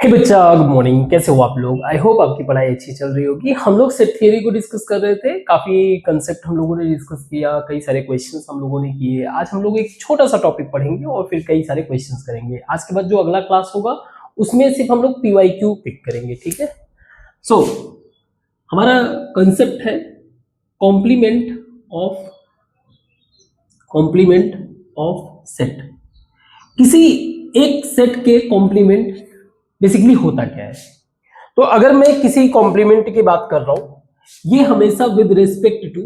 हे बच्चा, good morning. कैसे हो आप लोग? आई होप आपकी पढ़ाई अच्छी चल रही होगी। हम लोग सेट थियरी को डिस्कस कर रहे थे, काफी कंसेप्ट हम लोगों ने डिस्कस किया, कई सारे क्वेश्चंस हम लोगों ने किए। आज हम लोग एक छोटा सा टॉपिक पढ़ेंगे और फिर कई सारे क्वेश्चंस करेंगे। आज के बाद जो अगला क्लास होगा उसमें सिर्फ हम लोग पीवाईक्यू पिक करेंगे, ठीक है। सो हमारा कंसेप्ट है कॉम्प्लीमेंट ऑफ सेट। किसी एक सेट के कॉम्प्लीमेंट बेसिकली होता क्या है? तो अगर मैं किसी कॉम्प्लीमेंट की बात कर रहा हूं, ये हमेशा with respect to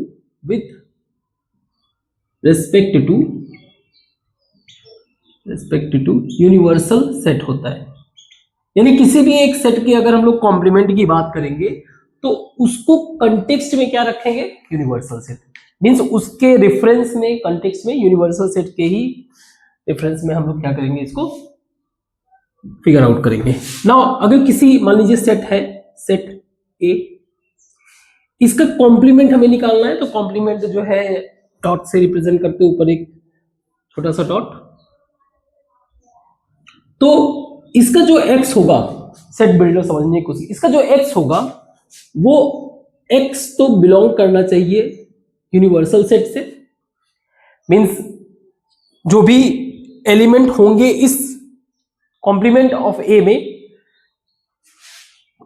universal set होता है। यानी किसी भी एक सेट की अगर हम लोग कॉम्प्लीमेंट की बात करेंगे तो उसको कंटेक्स्ट में क्या रखेंगे? Universal set. मींस उसके रेफरेंस में, कंटेक्स्ट में यूनिवर्सल सेट के ही रेफरेंस में हम लोग क्या करेंगे? इसको फिगर आउट करेंगे। नाउ अगर किसी, मान लीजिए सेट है, सेट ए, इसका कॉम्प्लीमेंट हमें निकालना है। तो कॉम्प्लीमेंट जो है डॉट से रिप्रेजेंट करते, ऊपर एक छोटा सा डॉट। तो इसका जो एक्स होगा, सेट बिल्डर समझने की कोशिश, इसका जो एक्स होगा वो एक्स तो बिलोंग करना चाहिए यूनिवर्सल सेट से। मींस जो भी एलिमेंट होंगे इस कॉम्प्लीमेंट ऑफ ए में,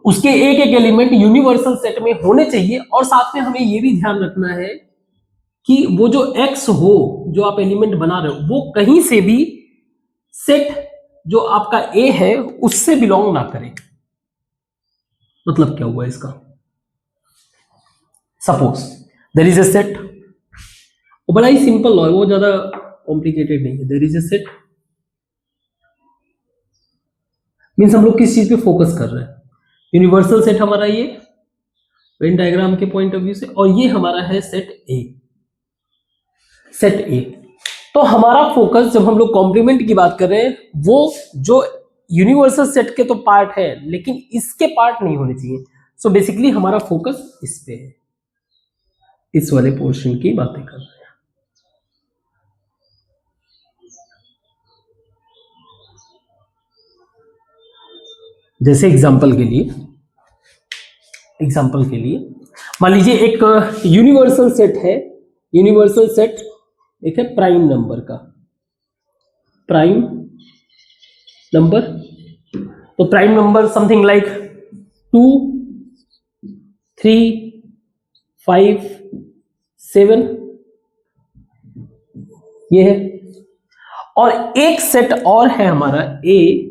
उसके एक एक एलिमेंट यूनिवर्सल सेट में होने चाहिए। और साथ में हमें यह भी ध्यान रखना है कि वो जो एक्स हो, जो आप एलिमेंट बना रहे हो, वो कहीं से भी सेट जो आपका ए है उससे बिलोंग ना करे। मतलब क्या हुआ इसका? Suppose there is a set, वो बड़ा ही सिंपल लॉ है, वो ज्यादा कॉम्प्लिकेटेड नहीं है। There is a set means हम लोग किस चीज पे फोकस कर रहे हैं? यूनिवर्सल सेट हमारा ये वेन डायग्राम के पॉइंट ऑफ व्यू से, और ये हमारा है सेट ए। तो हमारा फोकस जब हम लोग कॉम्प्लीमेंट की बात कर रहे हैं, वो जो यूनिवर्सल सेट के तो पार्ट है लेकिन इसके पार्ट नहीं होने चाहिए। सो बेसिकली हमारा फोकस इस पे है, इस वाले पोर्शन की बातें कर रहे हैं। जैसे एग्जाम्पल के लिए मान लीजिए एक यूनिवर्सल सेट है, यूनिवर्सल सेट एक है प्राइम नंबर का, प्राइम नंबर। तो प्राइम नंबर समथिंग लाइक 2, 3, 5, 7 ये है। और एक सेट और है हमारा ए,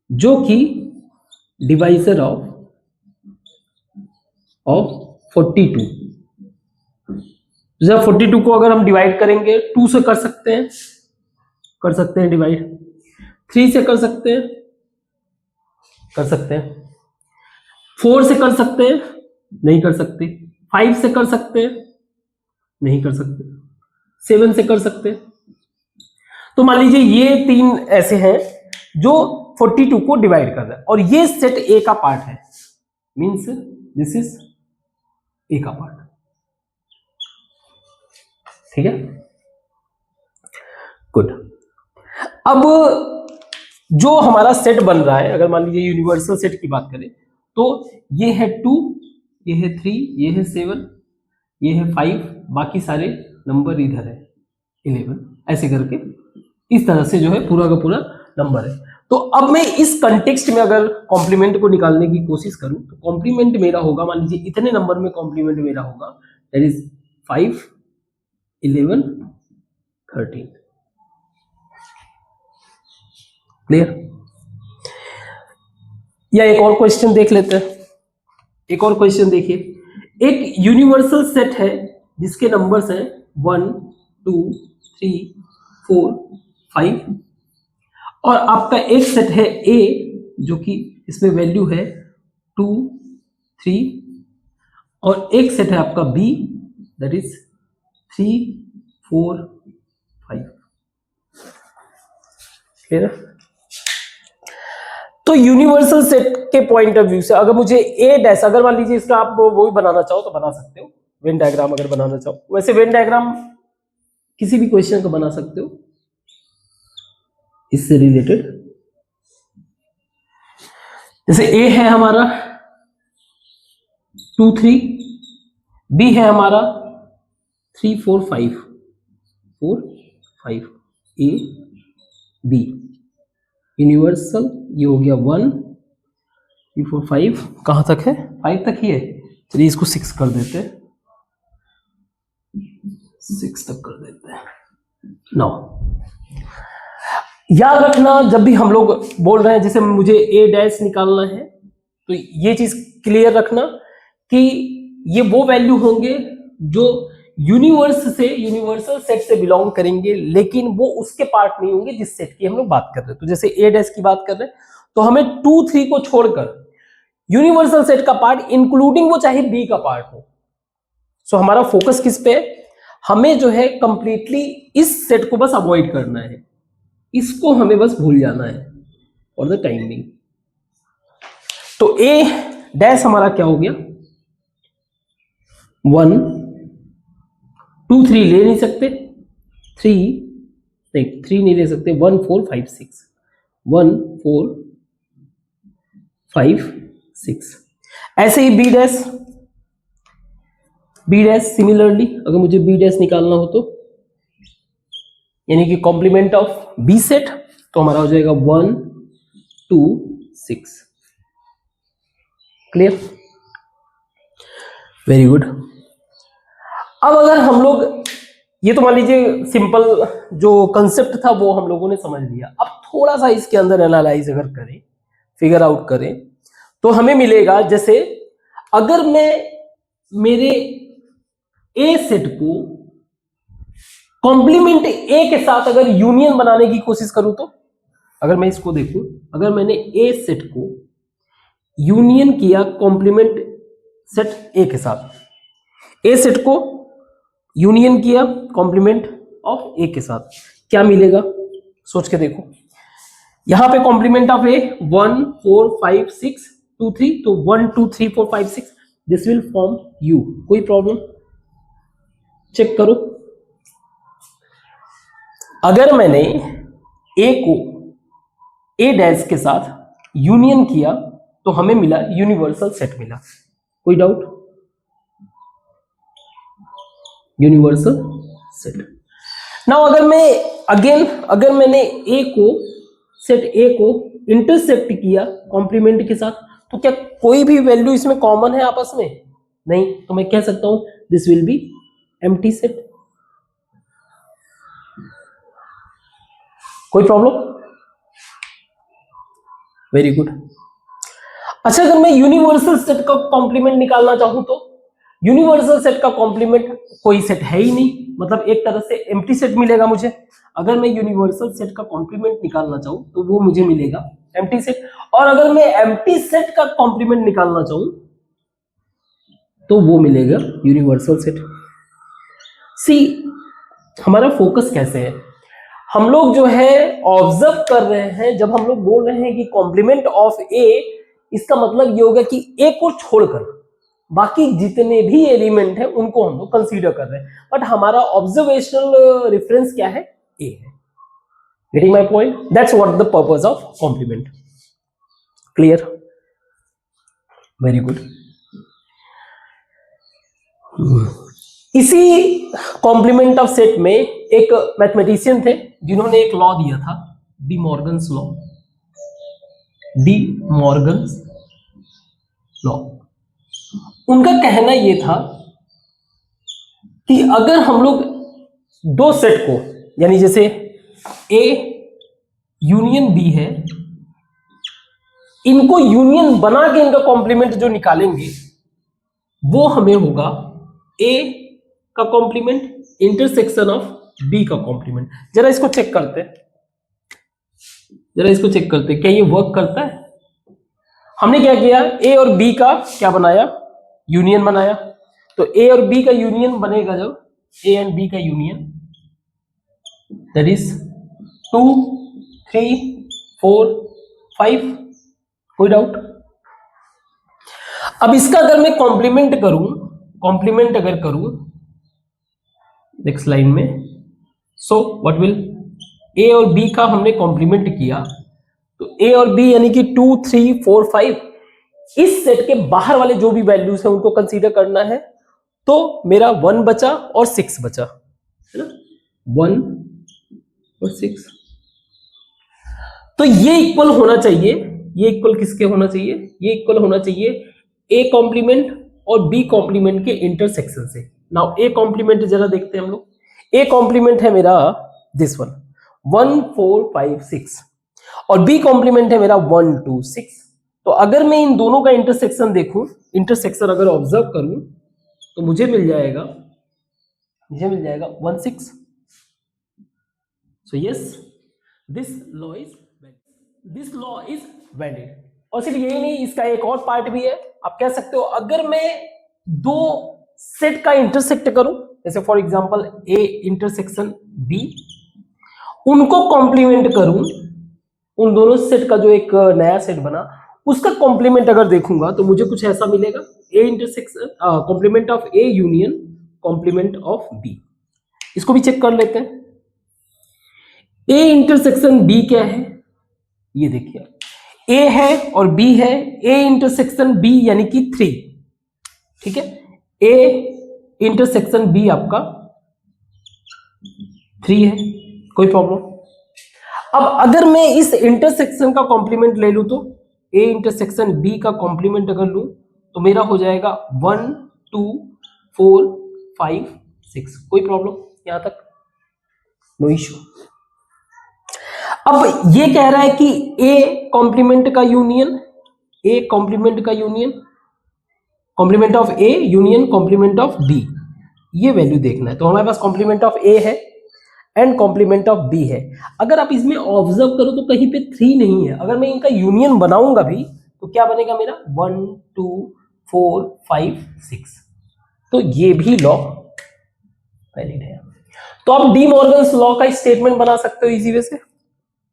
जो कि डिवाइजर ऑफ 42। जब 42 को अगर हम डिवाइड करेंगे, 2 से कर सकते हैं डिवाइड, 3 से कर सकते हैं 4 से कर सकते हैं, नहीं कर सकते। 5 से कर सकते हैं, नहीं कर सकते। 7 से कर सकते हैं। तो मान लीजिए ये 3 ऐसे हैं जो 42 को डिवाइड कर रहा है, और ये सेट ए का पार्ट है। मींस दिस इज ए का पार्ट, ठीक है। गुड। अब जो हमारा सेट बन रहा है, अगर मान लीजिए यूनिवर्सल सेट की बात करें, तो ये है 2, ये है 3, ये है 7, ये है 5, बाकी सारे नंबर इधर है 11, ऐसे करके इस तरह से जो है पूरा का पूरा नंबर है। तो अब मैं इस कंटेक्स्ट में अगर कॉम्प्लीमेंट को निकालने की कोशिश करूं, तो कॉम्प्लीमेंट मेरा होगा, मान लीजिए इतने नंबर में कॉम्प्लीमेंट मेरा होगा, दैट इज 5, 11, 13। क्लियर? या एक और क्वेश्चन देख लेते हैं। एक और क्वेश्चन देखिए, एक यूनिवर्सल सेट है जिसके नंबर्स हैं 1, 2, 3, 4, 5, और आपका एक सेट है ए, जो कि इसमें वैल्यू है 2, 3, और एक सेट है आपका बी, दैट इज 3, 4, 5। क्लियर है? तो यूनिवर्सल सेट के पॉइंट ऑफ व्यू से अगर मुझे ए डैश, अगर मान लीजिए इसका आप वो भी बनाना चाहो तो बना सकते हो, वेन डायग्राम अगर बनाना चाहो। वैसे वेन डायग्राम किसी भी क्वेश्चन का बना सकते हो इससे रिलेटेड। जैसे ए है हमारा 2 3, बी है हमारा 3 4 5, 4 5, ए बी यूनिवर्सल। ये हो गया 1 3 4 5, कहां तक है? 5 तक ही है। चलिए इसको 6 कर देते हैं, 6 तक कर देते हैं। 9। याद रखना जब भी हम लोग बोल रहे हैं जैसे मुझे ए डैश निकालना है, तो ये चीज क्लियर रखना कि ये वो वैल्यू होंगे जो यूनिवर्सल सेट से बिलोंग करेंगे, लेकिन वो उसके पार्ट नहीं होंगे जिस सेट की हम लोग बात कर रहे हैं। तो जैसे ए डैश की बात कर रहे हैं तो हमें 2 3 को छोड़कर यूनिवर्सल सेट का पार्ट इंक्लूडिंग वो चाहे बी का पार्ट हो। सो हमारा फोकस किस पे है? हमें जो है कंप्लीटली इस सेट को बस अवॉइड करना है, इसको हमें बस भूल जाना है फॉर द टाइम बिंग। तो ए डैश हमारा क्या हो गया? 1 2 3 ले नहीं सकते, 3 नहीं ले सकते, 1 4 5 6, 1 4 5 6। ऐसे ही बी डैश सिमिलरली, अगर मुझे बी डैश निकालना हो तो यानी कि कॉम्प्लीमेंट ऑफ बी सेट, तो हमारा हो जाएगा 1 2 6। क्लियर? Very good. अब अगर हम लोग, ये तो मान लीजिए सिंपल जो कंसेप्ट था वो हम लोगों ने समझ लिया, अब थोड़ा सा इसके अंदर एनालाइज अगर करें, फिगर आउट करें, तो हमें मिलेगा जैसे अगर मैं मेरे ए सेट को कॉम्प्लीमेंट ए के साथ अगर यूनियन बनाने की कोशिश करूं, तो अगर मैं इसको देखूं, अगर मैंने ए सेट को यूनियन किया कॉम्प्लीमेंट सेट ए के साथ, ए सेट को यूनियन किया कॉम्प्लीमेंट ऑफ ए के साथ, क्या मिलेगा? सोच के देखो। यहां पे कॉम्प्लीमेंट ऑफ ए 1 4 5 6 2 3, तो 1 2 3 4 5 6, दिस विल फॉर्म यू। कोई प्रॉब्लम? चेक करो। अगर मैंने ए को ए डैश के साथ यूनियन किया तो हमें मिला यूनिवर्सल सेट मिला। कोई डाउट? Universal set. नाउ अगर मैंने सेट ए को इंटरसेक्ट किया कॉम्प्लीमेंट के साथ, तो क्या कोई भी वैल्यू इसमें कॉमन है आपस में? नहीं, तो मैं कह सकता हूं this will B empty set. कोई प्रॉब्लम? Very good. अच्छा, अगर मैं यूनिवर्सल सेट का कॉम्प्लीमेंट निकालना चाहूं, तो यूनिवर्सल सेट का कॉम्प्लीमेंट कोई सेट है ही नहीं, मतलब एक तरह से एम्प्टी सेट मिलेगा मुझे। अगर मैं यूनिवर्सल सेट का कॉम्प्लीमेंट निकालना चाहूं तो वो मुझे मिलेगा एम्प्टी सेट, और अगर मैं एम्प्टी सेट का कॉम्प्लीमेंट निकालना चाहूं तो वो मिलेगा यूनिवर्सल सेट। सी, हमारा फोकस कैसे है? हम लोग जो है ऑब्जर्व कर रहे हैं, जब हम लोग बोल रहे हैं कि कॉम्प्लीमेंट ऑफ ए, इसका मतलब ये होगा कि ए को छोड़कर बाकी जितने भी एलिमेंट हैं उनको हम लोग कंसीडर कर रहे हैं, बट हमारा ऑब्जर्वेशनल रेफरेंस क्या है? ए है। Getting my point? That's what the purpose of complement. Clear? Very good. इसी कॉम्प्लीमेंट ऑफ सेट में एक मैथमेटिशियन थे जिन्होंने एक लॉ दिया था, डी मॉर्गन्स लॉ। उनका कहना यह था कि अगर हम लोग दो सेट को, यानी जैसे ए यूनियन बी है, इनको यूनियन बना के इनका कॉम्प्लीमेंट जो निकालेंगे वो हमें होगा ए का कॉम्प्लीमेंट इंटरसेक्शन ऑफ बी का कॉम्प्लीमेंट। जरा इसको चेक करते हैं, क्या ये वर्क करता है? हमने क्या किया? ए और बी का क्या बनाया? यूनियन बनाया। तो ए और बी का यूनियन बनेगा जब ए एंड बी का यूनियन, दैट इज 2 3 4 5। कोई डाउट? अब इसका अगर मैं कॉम्प्लीमेंट अगर करूं नेक्स्ट लाइन में, सो व्हाट विल, ए और बी का हमने कॉम्प्लीमेंट किया तो ए और बी यानी कि 2 3 4 5 इस सेट के बाहर वाले जो भी वैल्यूज हैं उनको कंसीडर करना है। तो मेरा 1 बचा और 6 बचा, है ना, 1 और 6। तो ये इक्वल होना चाहिए, ये इक्वल किसके होना चाहिए, ये इक्वल होना चाहिए ए कॉम्प्लीमेंट और बी कॉम्प्लीमेंट के इंटरसेक्शन से। नाउ ए कॉम्प्लीमेंट जरा देखते हैं हम लोग। ए कॉम्प्लीमेंट है मेरा दिस वन 1 4 5 6 और बी कॉम्प्लीमेंट है मेरा 1 2 6। तो अगर मैं इन दोनों का इंटरसेक्शन देखूं, इंटरसेक्शन अगर ऑब्जर्व करूं तो मुझे मिल जाएगा 1 6। So yes, this law is valid. और सिर्फ यही नहीं, इसका एक और पार्ट भी है। आप कह सकते हो अगर मैं दो सेट का इंटरसेक्ट करूं, जैसे for example A intersection B, उनको कॉम्प्लीमेंट करूं, उन दोनों सेट का जो एक नया सेट बना उसका कॉम्प्लीमेंट अगर देखूंगा तो मुझे कुछ ऐसा मिलेगा, A intersection complement of A union complement of B. इसको भी चेक कर लेते हैं। ए इंटरसेक्शन बी क्या है, ये देखिए, ए है और बी है, ए इंटरसेक्शन बी यानी कि 3, ठीक है, ए इंटरसेक्शन बी आपका 3 है, कोई प्रॉब्लम। अब अगर मैं इस इंटरसेक्शन का कॉम्प्लीमेंट ले लूं तो ए इंटरसेक्शन बी का कॉम्प्लीमेंट अगर लूं तो मेरा हो जाएगा 1 2 4 5 6, कोई प्रॉब्लम यहां तक, नो इश्यू। अब ये कह रहा है कि ए कॉम्प्लीमेंट का यूनियन, ए कॉम्प्लीमेंट का union, complement of A union complement of B, ये वैल्यू देखना है। तो हमारे पास कॉम्प्लीमेंट ऑफ ए है एंड कॉम्प्लीमेंट ऑफ बी है। अगर आप इसमें ऑब्जर्व करो तो कहीं पे 3 नहीं है। अगर मैं इनका यूनियन बनाऊंगा भी तो क्या बनेगा मेरा 1 2 4 5 6। तो ये भी लॉ वैलिड है। तो आप डी मॉर्गन्स लॉ का स्टेटमेंट बना सकते हो इजी वे से।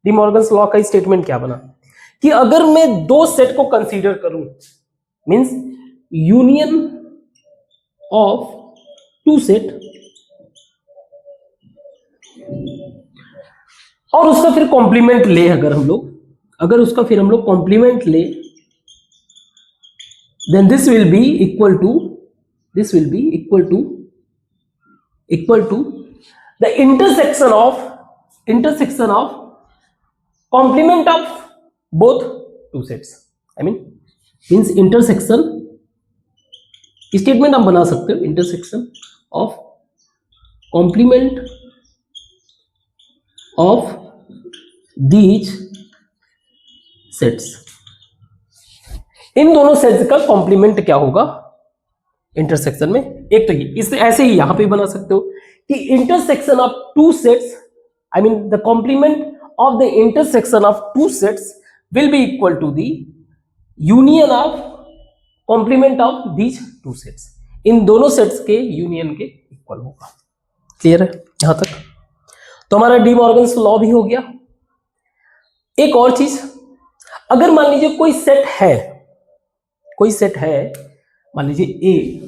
डी मॉर्गन्स लॉ का स्टेटमेंट क्या बना कि अगर मैं दो सेट को कंसीडर करूं, means union of two set, और उसका फिर कॉम्प्लीमेंट ले, अगर उसका फिर हम लोग कॉम्प्लीमेंट ले, then this will be equal to the intersection of complement of both two sets. I means intersection, statement आप बना सकते हो, intersection of complement of these sets. इन दोनों सेट्स का कॉम्प्लीमेंट क्या होगा इंटरसेक्शन में। एक तो ये, इसे ऐसे ही यहां पे बना सकते हो कि intersection of two sets, I mean the complement of the intersection of two sets will be equal to the union of complement of these two sets. इन दोनों सेट्स के यूनियन के इक्वल होगा। क्लियर है यहां तक? तो हमारा डी मॉर्गन्स लॉ भी हो गया। एक और चीज, अगर मान लीजिए कोई सेट है, मान लीजिए ए,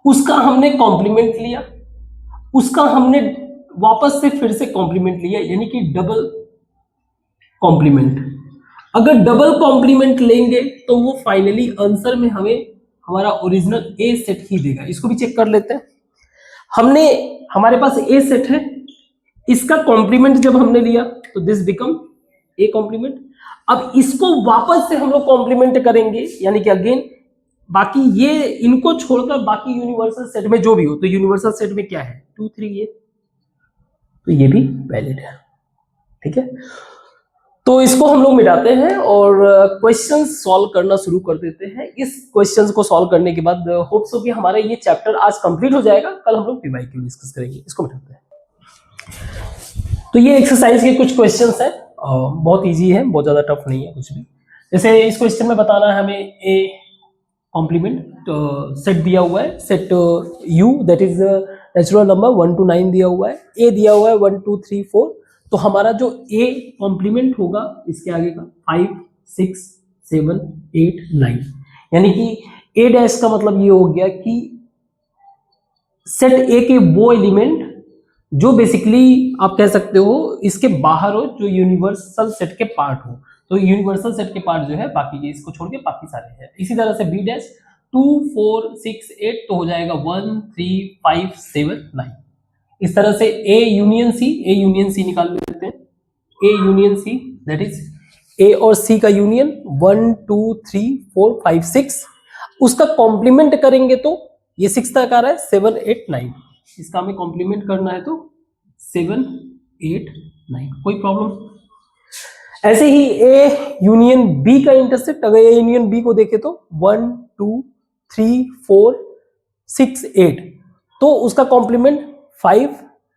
उसका हमने कॉम्प्लीमेंट लिया, उसका हमने वापस से फिर से कॉम्प्लीमेंट लिया, यानी कि डबल कॉम्प्लीमेंट। अगर डबल कॉम्प्लीमेंट लेंगे तो वो फाइनली आंसर में हमें हमारा ओरिजिनल ए सेट ही देगा। इसको भी चेक कर लेते हैं। हमारे पास ए सेट है, इसका कॉम्प्लीमेंट जब हमने लिया तो दिस बिकम ए कॉम्प्लीमेंट। अब इसको वापस से हम लोग कॉम्प्लीमेंट करेंगे, यानी कि अगेन बाकी ये इनको छोड़कर बाकी यूनिवर्सल सेट में जो भी हो, तो यूनिवर्सल सेट में क्या है 2 3 ये, तो ये भी वैलिड है। ठीक है, तो इसको हम लोग मिटाते हैं और क्वेश्चन सॉल्व करना शुरू कर देते हैं। इस क्वेश्चंस को सॉल्व करने के बाद होप्स हो कि हमारा ये चैप्टर आज कंप्लीट हो जाएगा। कल हम लोग पीवाईक्यू डिस्कस करेंगे। इसको मिटाते हैं। तो ये एक्सरसाइज के कुछ क्वेश्चंस हैं, बहुत इजी है, बहुत ज्यादा टफ नहीं है कुछ भी। जैसे इस क्वेश्चन में बताना है हमें ए कॉम्प्लीमेंट सेट दिया हुआ है, set you that is natural number 1 to 9 दिया हुआ है, ए दिया हुआ है 1 2 3 4। तो हमारा जो ए कॉम्प्लीमेंट होगा इसके आगे का 5 6 7 8 9, यानी कि ए डैश का मतलब ये हो गया कि सेट ए के वो एलिमेंट जो बेसिकली आप कह सकते हो इसके बाहर हो, जो यूनिवर्सल सेट के पार्ट हो। तो यूनिवर्सल सेट के पार्ट जो है बाकी के इसको छोड़ के बाकी सारे हैं। इसी तरह से बी डैश 2 4 6 8 तो हो जाएगा 1 3 5 7 9। इस तरह से ए यूनियन सी निकाल लेते हैं। ए union see that is a और सी का यूनियन 1 2 3 4 5 6, उसका कॉम्प्लीमेंट करेंगे तो ये 6 तक आ रहा है 7 8 9, इसका हमें कॉम्प्लीमेंट करना है तो 7 8 9, कोई प्रॉब्लम। ऐसे ही ए यूनियन बी का इंटरसेक्ट, अगर ए यूनियन बी को देखे तो 1 2 3 4 6 8, तो उसका कॉम्प्लीमेंट 5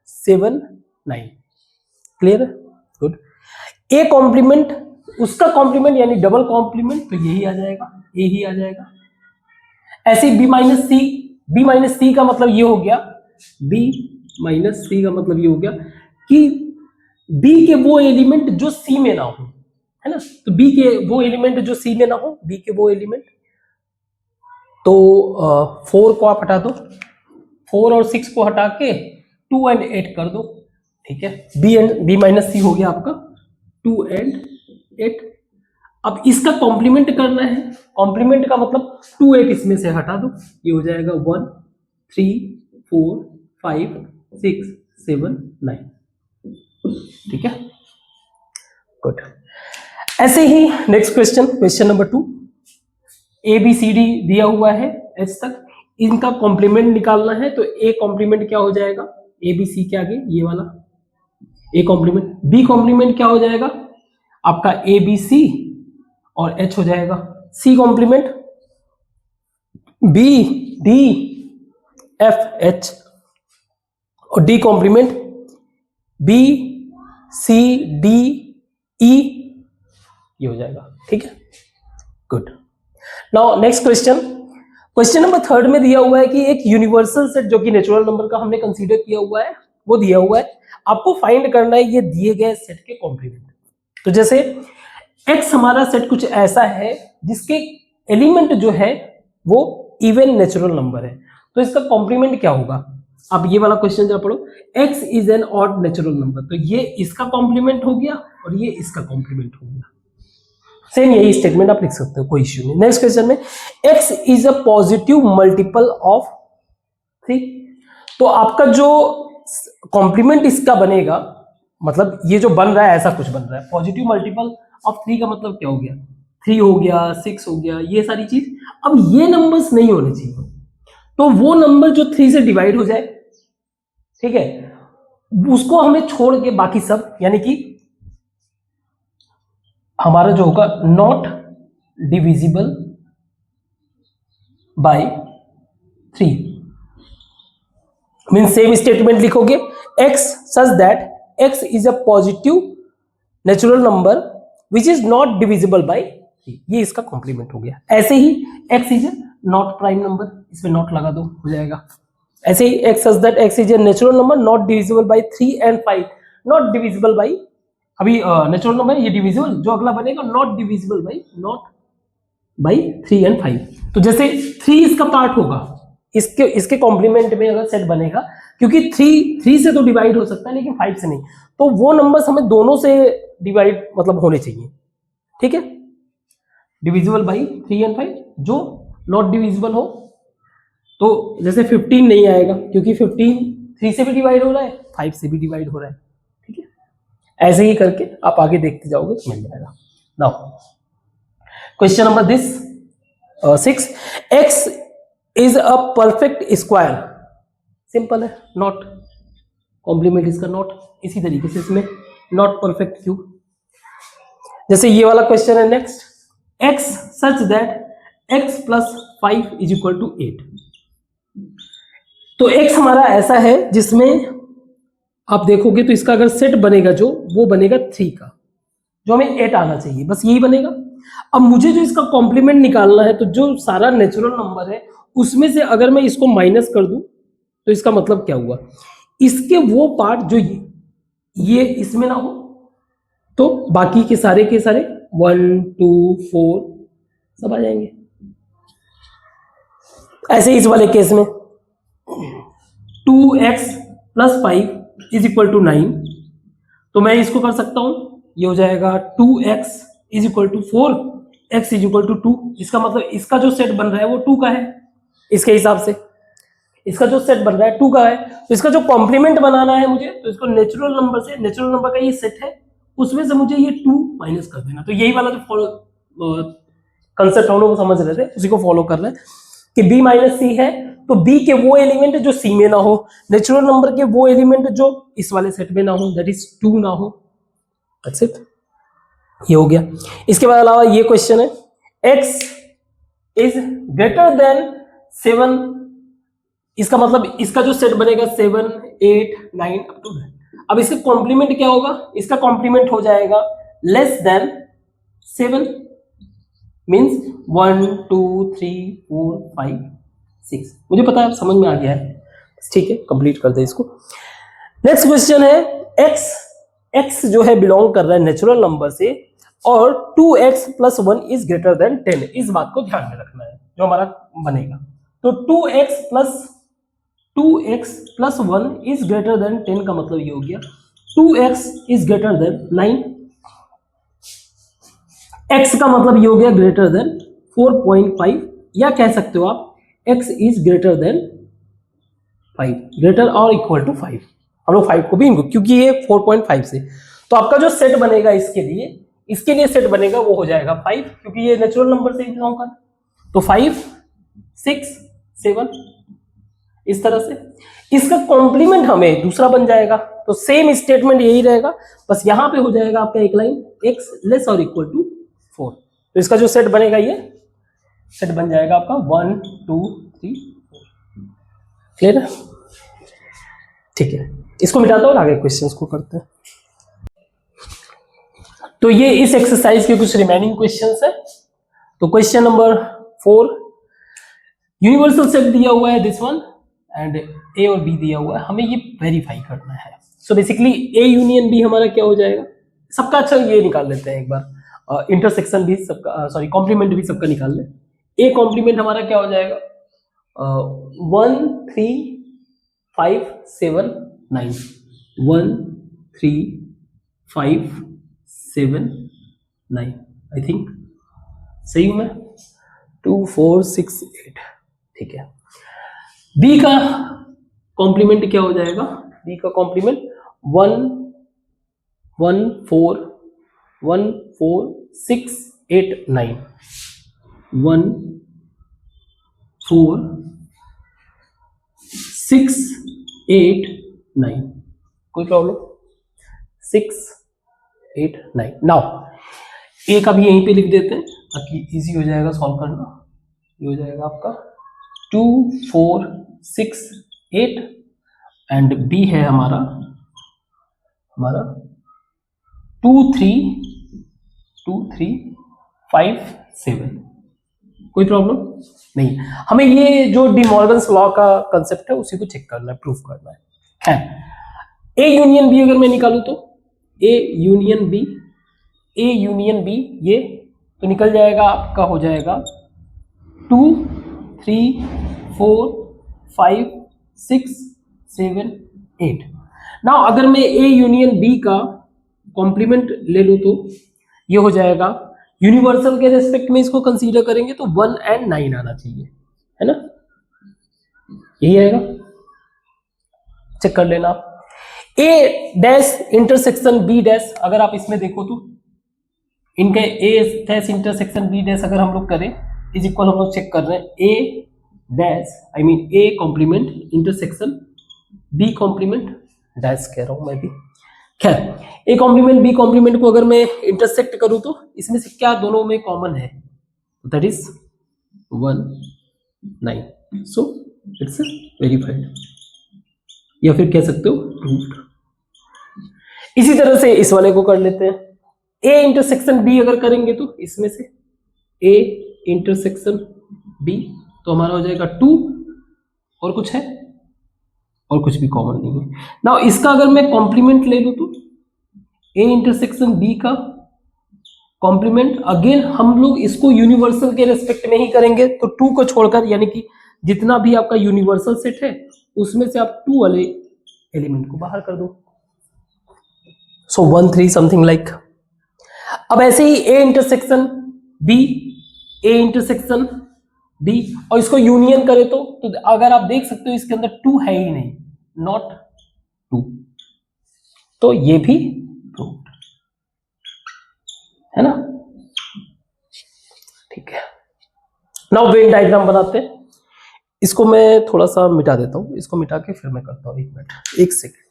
7 9। क्लियर है? गुड। ए कॉम्प्लीमेंट, उसका कॉम्प्लीमेंट यानी डबल कॉम्प्लीमेंट, तो यही आ जाएगा, ए ही आ जाएगा। ऐसे बी माइनस सी का मतलब ये हो गया, बी माइनस सी का मतलब ये हो गया कि बी के वो एलिमेंट जो सी में ना हो, है ना। तो बी के वो एलिमेंट जो सी में ना हो, बी के वो एलिमेंट, तो 4 को आप हटा दो, 4 और 6 को हटा के 2 एंड 8 कर दो, ठीक है। बी माइनस सी हो गया आपका 2 एंड 8। अब इसका कॉम्प्लीमेंट करना है, कॉम्प्लीमेंट का मतलब 2 8 इसमें से हटा दो, ये हो जाएगा 1 3 4 5 6 7 9, ठीक है। गुड। ऐसे ही next question number 2, A B C D दिया हुआ है एच तक, इनका कॉम्प्लीमेंट निकालना है। तो ए कॉम्प्लीमेंट क्या हो जाएगा, ए बी सी के आगे ये वाला ए कॉम्प्लीमेंट, बी कॉम्प्लीमेंट क्या हो जाएगा आपका ए बी सी और एच हो जाएगा, C complement B D F H और D complement B C D E, ये हो जाएगा, ठीक है। Good. Now next question number 3 में दिया हुआ है कि एक यूनिवर्सल सेट जो कि नेचुरल नंबर का हमने कंसीडर किया हुआ है, वो दिया हुआ है, आपको फाइंड करना है ये दिए गए सेट के कॉम्प्लीमेंट। तो जैसे एक्स हमारा सेट कुछ ऐसा है जिसके एलिमेंट जो है वो इवन नेचुरल नंबर है, तो इसका कॉम्प्लीमेंट क्या होगा। अब ये वाला क्वेश्चन जरा पढ़ो, x is an odd natural number, तो ये इसका कॉम्प्लीमेंट हो गया और ये इसका कॉम्प्लीमेंट हो गया। सेम यही स्टेटमेंट आप लिख सकते हो, कोई इश्यू नहीं। नेक्स्ट क्वेश्चन में x is a positive multiple of 3, तो आपका जो कॉम्प्लीमेंट इसका बनेगा, मतलब ये जो बन रहा है ऐसा कुछ बन रहा है, पॉजिटिव मल्टीपल ऑफ 3 का मतलब क्या हो गया, 3 हो गया 6 हो गया, ये सारी चीज। अब ये नंबर्स नहीं होने चाहिए, तो वो नंबर जो 3 से डिवाइड हो जाए, ठीक है, उसको हमें छोड़ के बाकी सब, यानी कि हमारा जो होगा not divisible bye 3, mean same statement लिखोगे, x such that x is a positive natural number which is not divisible bye 3, ये इसका कॉम्प्लीमेंट हो गया। ऐसे ही x is a not prime number, इसमें नॉट लगा दो, हो जाएगा। ऐसे ही x such that x is a natural number not divisible bye 3 and 5, not divisible bye, अभी नेचुरल नंबर ये डिविजिबल, जो अगला बनेगा not divisible by, not by 3 and 5। तो जैसे 3 इसका पार्ट होगा, इसके कॉम्प्लीमेंट में अगर सेट बनेगा, क्योंकि 3 से तो डिवाइड हो सकता है लेकिन 5 से नहीं, तो वो नंबर्स हमें दोनों से डिवाइड मतलब होने चाहिए, ठीक है। डिविजिबल बाय 3 एंड 5, जो नॉट डिविजिबल हो, तो जैसे 15 नहीं आएगा क्योंकि 15 3 से भी डिवाइड हो रहा है, 5 से भी डिवाइड हो रहा है, ठीक है। ऐसे ही करके आप आगे देखते जाओगे तो मिल जाएगा। Now question number 6, x is a perfect square, simple है, नॉट कॉम्प्लीमेंट इसका नॉट, इसी तरीके से इसमें नॉट परफेक्ट क्यूब। जैसे ये वाला क्वेश्चन है next, x such that x plus 5 is equal to 8, तो x हमारा ऐसा है जिसमें आप देखोगे तो इसका अगर सेट बनेगा जो, वो बनेगा 3 का, जो हमें 8 आना चाहिए, बस यही बनेगा। अब मुझे जो इसका कॉम्प्लीमेंट निकालना है, तो जो सारा नेचुरल नंबर है उसमें से अगर मैं इसको माइनस कर दूं, तो इसका मतलब क्या हुआ, इसके वो पार्ट जो ये इसमें ना हो, तो बाकी के सारे 1 2 4 सब आ जाएंगे। ऐसे इस वाले केस में 2x plus 5 is equal to 9, तो मैं इसको कर सकता हूं, ये हो जाएगा 2x is equal to 4, x is equal to 2। इसका मतलब इसका जो सेट बन रहा है वो 2 का है, इसके हिसाब से इसका जो सेट बन रहा है 2 का है। तो इसका जो कॉम्प्लीमेंट बनाना है मुझे, तो इसको नेचुरल नंबर से, नेचुरल नंबर का ये सेट है, उसमें से मुझे ये 2 माइनस कर देना। तो यही वाला जो कंसेप्ट हम लोग समझ रहे थे उसी को फॉलो कर रहे हैं कि b माइनस सी है, तो b के वो एलिमेंट जो c में ना हो, नेचुरल नंबर के वो एलिमेंट जो इस वाले सेट में ना हो, दैट इज 2 ना हो। दैट्स इट, ये हो गया। इसके बाद अलावा ये क्वेश्चन है, x इज ग्रेटर देन 7, इसका मतलब इसका जो सेट बनेगा 7, 8, 9 अप टू 9। अब इसका कॉम्प्लीमेंट क्या होगा, इसका कॉम्प्लीमेंट हो जाएगा लेस देन 7, मीन्स 1 2 3 4 5 6। मुझे पता है समझ में आ गया है, ठीक है, कंप्लीट कर दे इसको। नेक्स्ट क्वेश्चन है, x जो है बिलोंग कर रहा है नेचुरल नंबर से, और 2x plus 1 is greater than 10। इस बात को ध्यान में रखना है जो हमारा बनेगा। तो 2x plus 1 is greater than 10 का मतलब ये हो गया 2x is greater than 9, x का मतलब ये हो गया ग्रेटर देन 4.5, या कह सकते हो आप x is greater than 5, greater और इक्वल टू 5। हम लोग 5 को भी इनको, क्योंकि ये 4.5 से, तो आपका जो सेट बनेगा इसके लिए सेट बनेगा वो हो जाएगा 5, क्योंकि ये नेचुरल नंबर से बिलोंग कर, तो 5 6 7 इस तरह से। इसका कॉम्प्लीमेंट हमें दूसरा बन जाएगा, तो सेम स्टेटमेंट यही रहेगा, बस यहां पे हो जाएगा आपका एक लाइन x लेस और इक्वल टू 4। तो इसका जो सेट बनेगा ये सेट बन जाएगा आपका 1 2 3 4। क्लियर है? ठीक है, इसको मिटाता हूं और आगे क्वेश्चंस को करते हैं। तो ये इस एक्सरसाइज के कुछ रिमेनिंग क्वेश्चंस है। तो क्वेश्चन नंबर 4, यूनिवर्सल सेट दिया हुआ है दिस वन, एंड ए और बी दिया हुआ है, हमें ये वेरीफाई करना है। So basically A union B हमारा क्या हो जाएगा, सबका अच्छा ये निकाल लेते हैं एक बार, इंटरसेक्शन भी सबका, सॉरी कॉम्प्लीमेंट भी सबका निकाल ले। ए कॉम्प्लीमेंट हमारा क्या हो जाएगा, 1 3 5 7 9, 1 3 5 7 9, आई थिंक सही हूं मैं, 2 4 6 8, ठीक है। बी का कॉम्प्लीमेंट क्या हो जाएगा, बी का कॉम्प्लीमेंट 1 1 4 1 4 6 8 9, 1 4 6 8 9, कोई प्रॉब्लम, 6 8 9। नाउ ए का भी यहीं पे लिख देते हैं ताकि इजी हो जाएगा सॉल्व करना। ये हो जाएगा आपका 2 4 6 8, एंड बी है हमारा 2 3 5 7। कोई प्रॉब्लम नहीं। हमें ये जो डी मॉर्गन्स लॉ का कंसेप्ट है उसी को चेक करना है, प्रूफ करना है। ए यूनियन बी अगर मैं निकालूं तो ए यूनियन बी ये तो निकल जाएगा आपका, हो जाएगा 2 3 4 5 6 7 8। नाउ अगर मैं ए यूनियन बी का कॉम्प्लीमेंट ले लूं तो ये हो जाएगा, यूनिवर्सल के रेस्पेक्ट में इसको कंसीडर करेंगे तो 1 and 9 आना चाहिए, है ना, यही आएगा, चेक कर लेना आप। ए डैश इंटरसेक्शन बी डैश, अगर आप इसमें देखो तो इनके ए डैश इंटरसेक्शन बी डैश अगर हम लोग करें इज इक्वल, हम लोग चेक कर रहे हैं A dash, I mean A complement intersection B complement dash कह रहा हूं मैं भी, खैर ए कॉम्प्लीमेंट बी कॉम्प्लीमेंट को अगर मैं इंटरसेक्ट करूं तो इसमें से क्या दोनों में कॉमन है, that is 1 9, so it's verified, या फिर कह सकते हो प्रूव्ड। इसी तरह से इस वाले को कर लेते हैं, ए इंटरसेक्शन बी अगर करेंगे तो इसमें से ए इंटरसेक्शन बी तो हमारा हो जाएगा 2, और कुछ है, और कुछ भी कॉमन नहीं है। नाउ इसका अगर मैं कॉम्प्लीमेंट ले लूं तो ए इंटरसेक्शन बी का कॉम्प्लीमेंट, अगेन हम लोग इसको यूनिवर्सल के रेस्पेक्ट में ही करेंगे, तो 2 को छोड़कर, यानी कि जितना भी आपका यूनिवर्सल सेट है उसमें से आप 2 वाले एलिमेंट को बाहर कर दो। So 1 3 something like. अब ऐसे ही A intersection B, A intersection B, और इसको यूनियन करे तो अगर आप देख सकते हो इसके अंदर 2 है ही नहीं, नॉट 2, तो ये भी प्रूव्ड है ना। ठीक है, नाउ वेन डायग्राम बनाते हैं। इसको मैं थोड़ा सा मिटा देता हूं, इसको मिटा के फिर मैं करता हूं। 1 मिनट, 1 सेकेंड।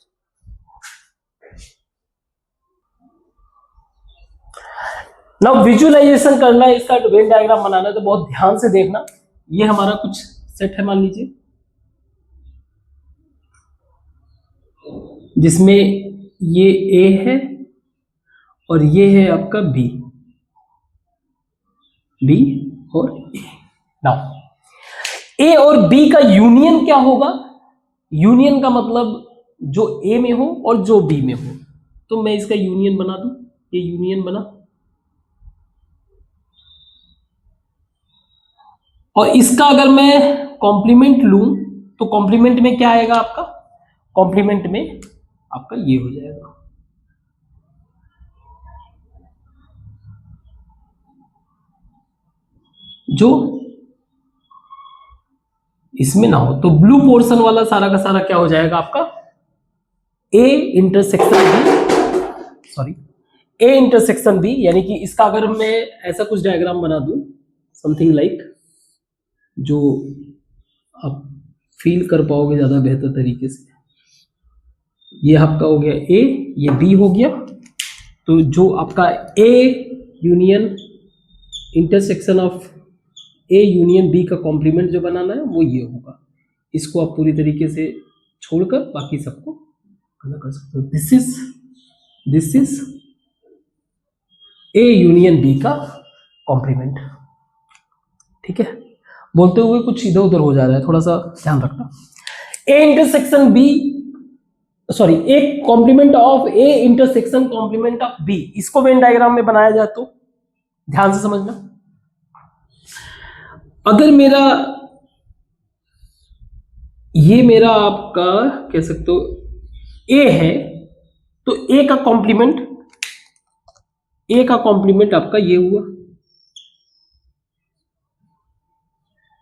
नाउ विजुअलाइजेशन करना है इसका, वेन डायग्राम बनाना है तो बहुत ध्यान से देखना। ये हमारा कुछ सेट है मान लीजिए, जिसमें ये ए है और ये है आपका बी, बी और ए। नाउ ए और बी का यूनियन क्या होगा? यूनियन का मतलब जो ए में हो और जो बी में हो, तो मैं इसका यूनियन बना दूं। ये यूनियन बना, और इसका अगर मैं कॉम्प्लीमेंट लूं तो कॉम्प्लीमेंट में क्या आएगा आपका? कॉम्प्लीमेंट में आपका ये हो जाएगा, जो इसमें ना हो। तो ब्लू पोर्शन वाला सारा का सारा क्या हो जाएगा आपका? A intersection B, sorry A intersection B. यानी कि इसका अगर मैं ऐसा कुछ डायग्राम बना दूं, समथिंग लाइक, जो आप फील कर पाओगे ज्यादा बेहतर तरीके से। ये आपका हो गया ए, ये बी हो गया, तो जो आपका A union intersection of A union B का कॉम्प्लीमेंट जो बनाना है वो ये होगा। इसको आप पूरी तरीके से छोड़कर बाकी सबको अलग कर सकते हो। This is A union B का कॉम्प्लीमेंट। ठीक है, बोलते हुए कुछ इधर उधर हो जा रहा है, थोड़ा सा ध्यान रखना। A intersection B, sorry A complement of A intersection complement of B, इसको वेन डायग्राम में बनाया जाए तो ध्यान से समझना। अगर मेरा ये मेरा आपका कह सकते हो ए है, तो ए का कॉम्प्लीमेंट आपका ये हुआ,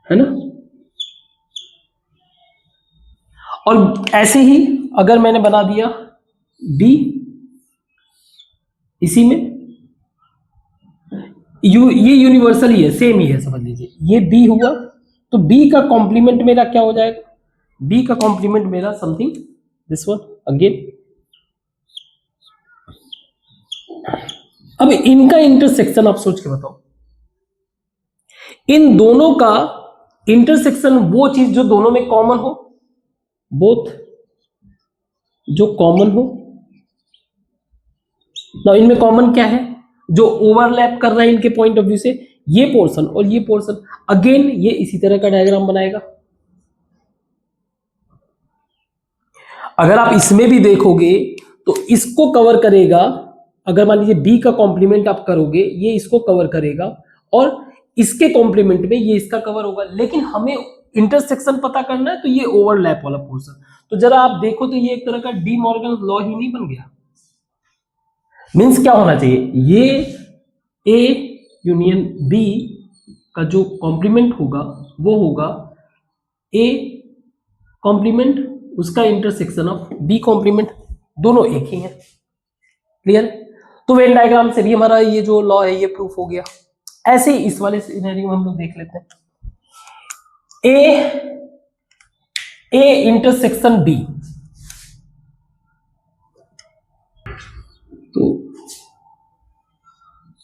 है ना। और ऐसे ही अगर मैंने बना दिया बी, इसी में ये यूनिवर्सल ही है, सेम ही है, समझ लीजिए ये बी हुआ, तो बी का कॉम्प्लीमेंट मेरा क्या हो जाएगा? बी का कॉम्प्लीमेंट मेरा समथिंग दिस वन अगेन। अब इनका इंटरसेक्शन आप सोच के बताओ, इन दोनों का इंटरसेक्शन वो चीज जो दोनों में कॉमन हो, बोथ जो कॉमन हो ना। इनमें कॉमन क्या है जो ओवरलैप कर रहा है इनके पॉइंट ऑफ व्यू से? ये पोर्शन और ये पोर्शन। अगेन ये इसी तरह का डायग्राम बनाएगा। अगर आप इसमें भी देखोगे तो इसको कवर करेगा। अगर मान लीजिए बी का कॉम्प्लीमेंट आप करोगे, ये इसको कवर करेगा, और इसके कॉम्प्लीमेंट में ये इसका कवर होगा। लेकिन हमें इंटरसेक्शन पता करना है, तो ये ओवरलैप वाला पोर्शन। तो जरा आप देखो तो ये एक तरह का डी मॉर्गन लॉ ही नहीं बन गया? मीन्स क्या होना चाहिए? ये ए यूनियन बी का जो कॉम्प्लीमेंट होगा वो होगा ए कॉम्प्लीमेंट उसका इंटरसेक्शन ऑफ बी कॉम्प्लीमेंट, दोनों एक ही है। क्लियर? तो वेन डायग्राम से भी हमारा ये जो लॉ है ये प्रूफ हो गया। ऐसे ही इस वाले सिनेरियो में हम लोग देख लेते हैं। ए इंटरसेक्शन बी, तो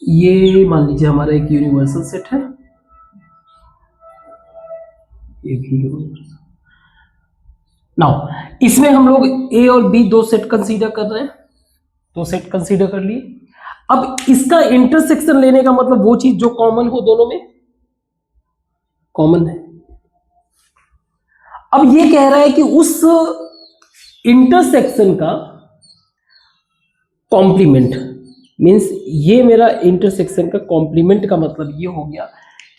ये मान लीजिए हमारा एक यूनिवर्सल सेट है, एक ही यूनिवर्सल। नाउ इसमें हम लोग ए और बी दो सेट कंसीडर कर रहे हैं, दो सेट कंसीडर कर लिए। अब इसका इंटरसेक्शन लेने का मतलब वो चीज जो कॉमन हो, दोनों में कॉमन है। अब ये कह रहा है कि उस इंटरसेक्शन का कॉम्प्लीमेंट, मींस ये मेरा इंटरसेक्शन का कॉम्प्लीमेंट का मतलब ये हो गया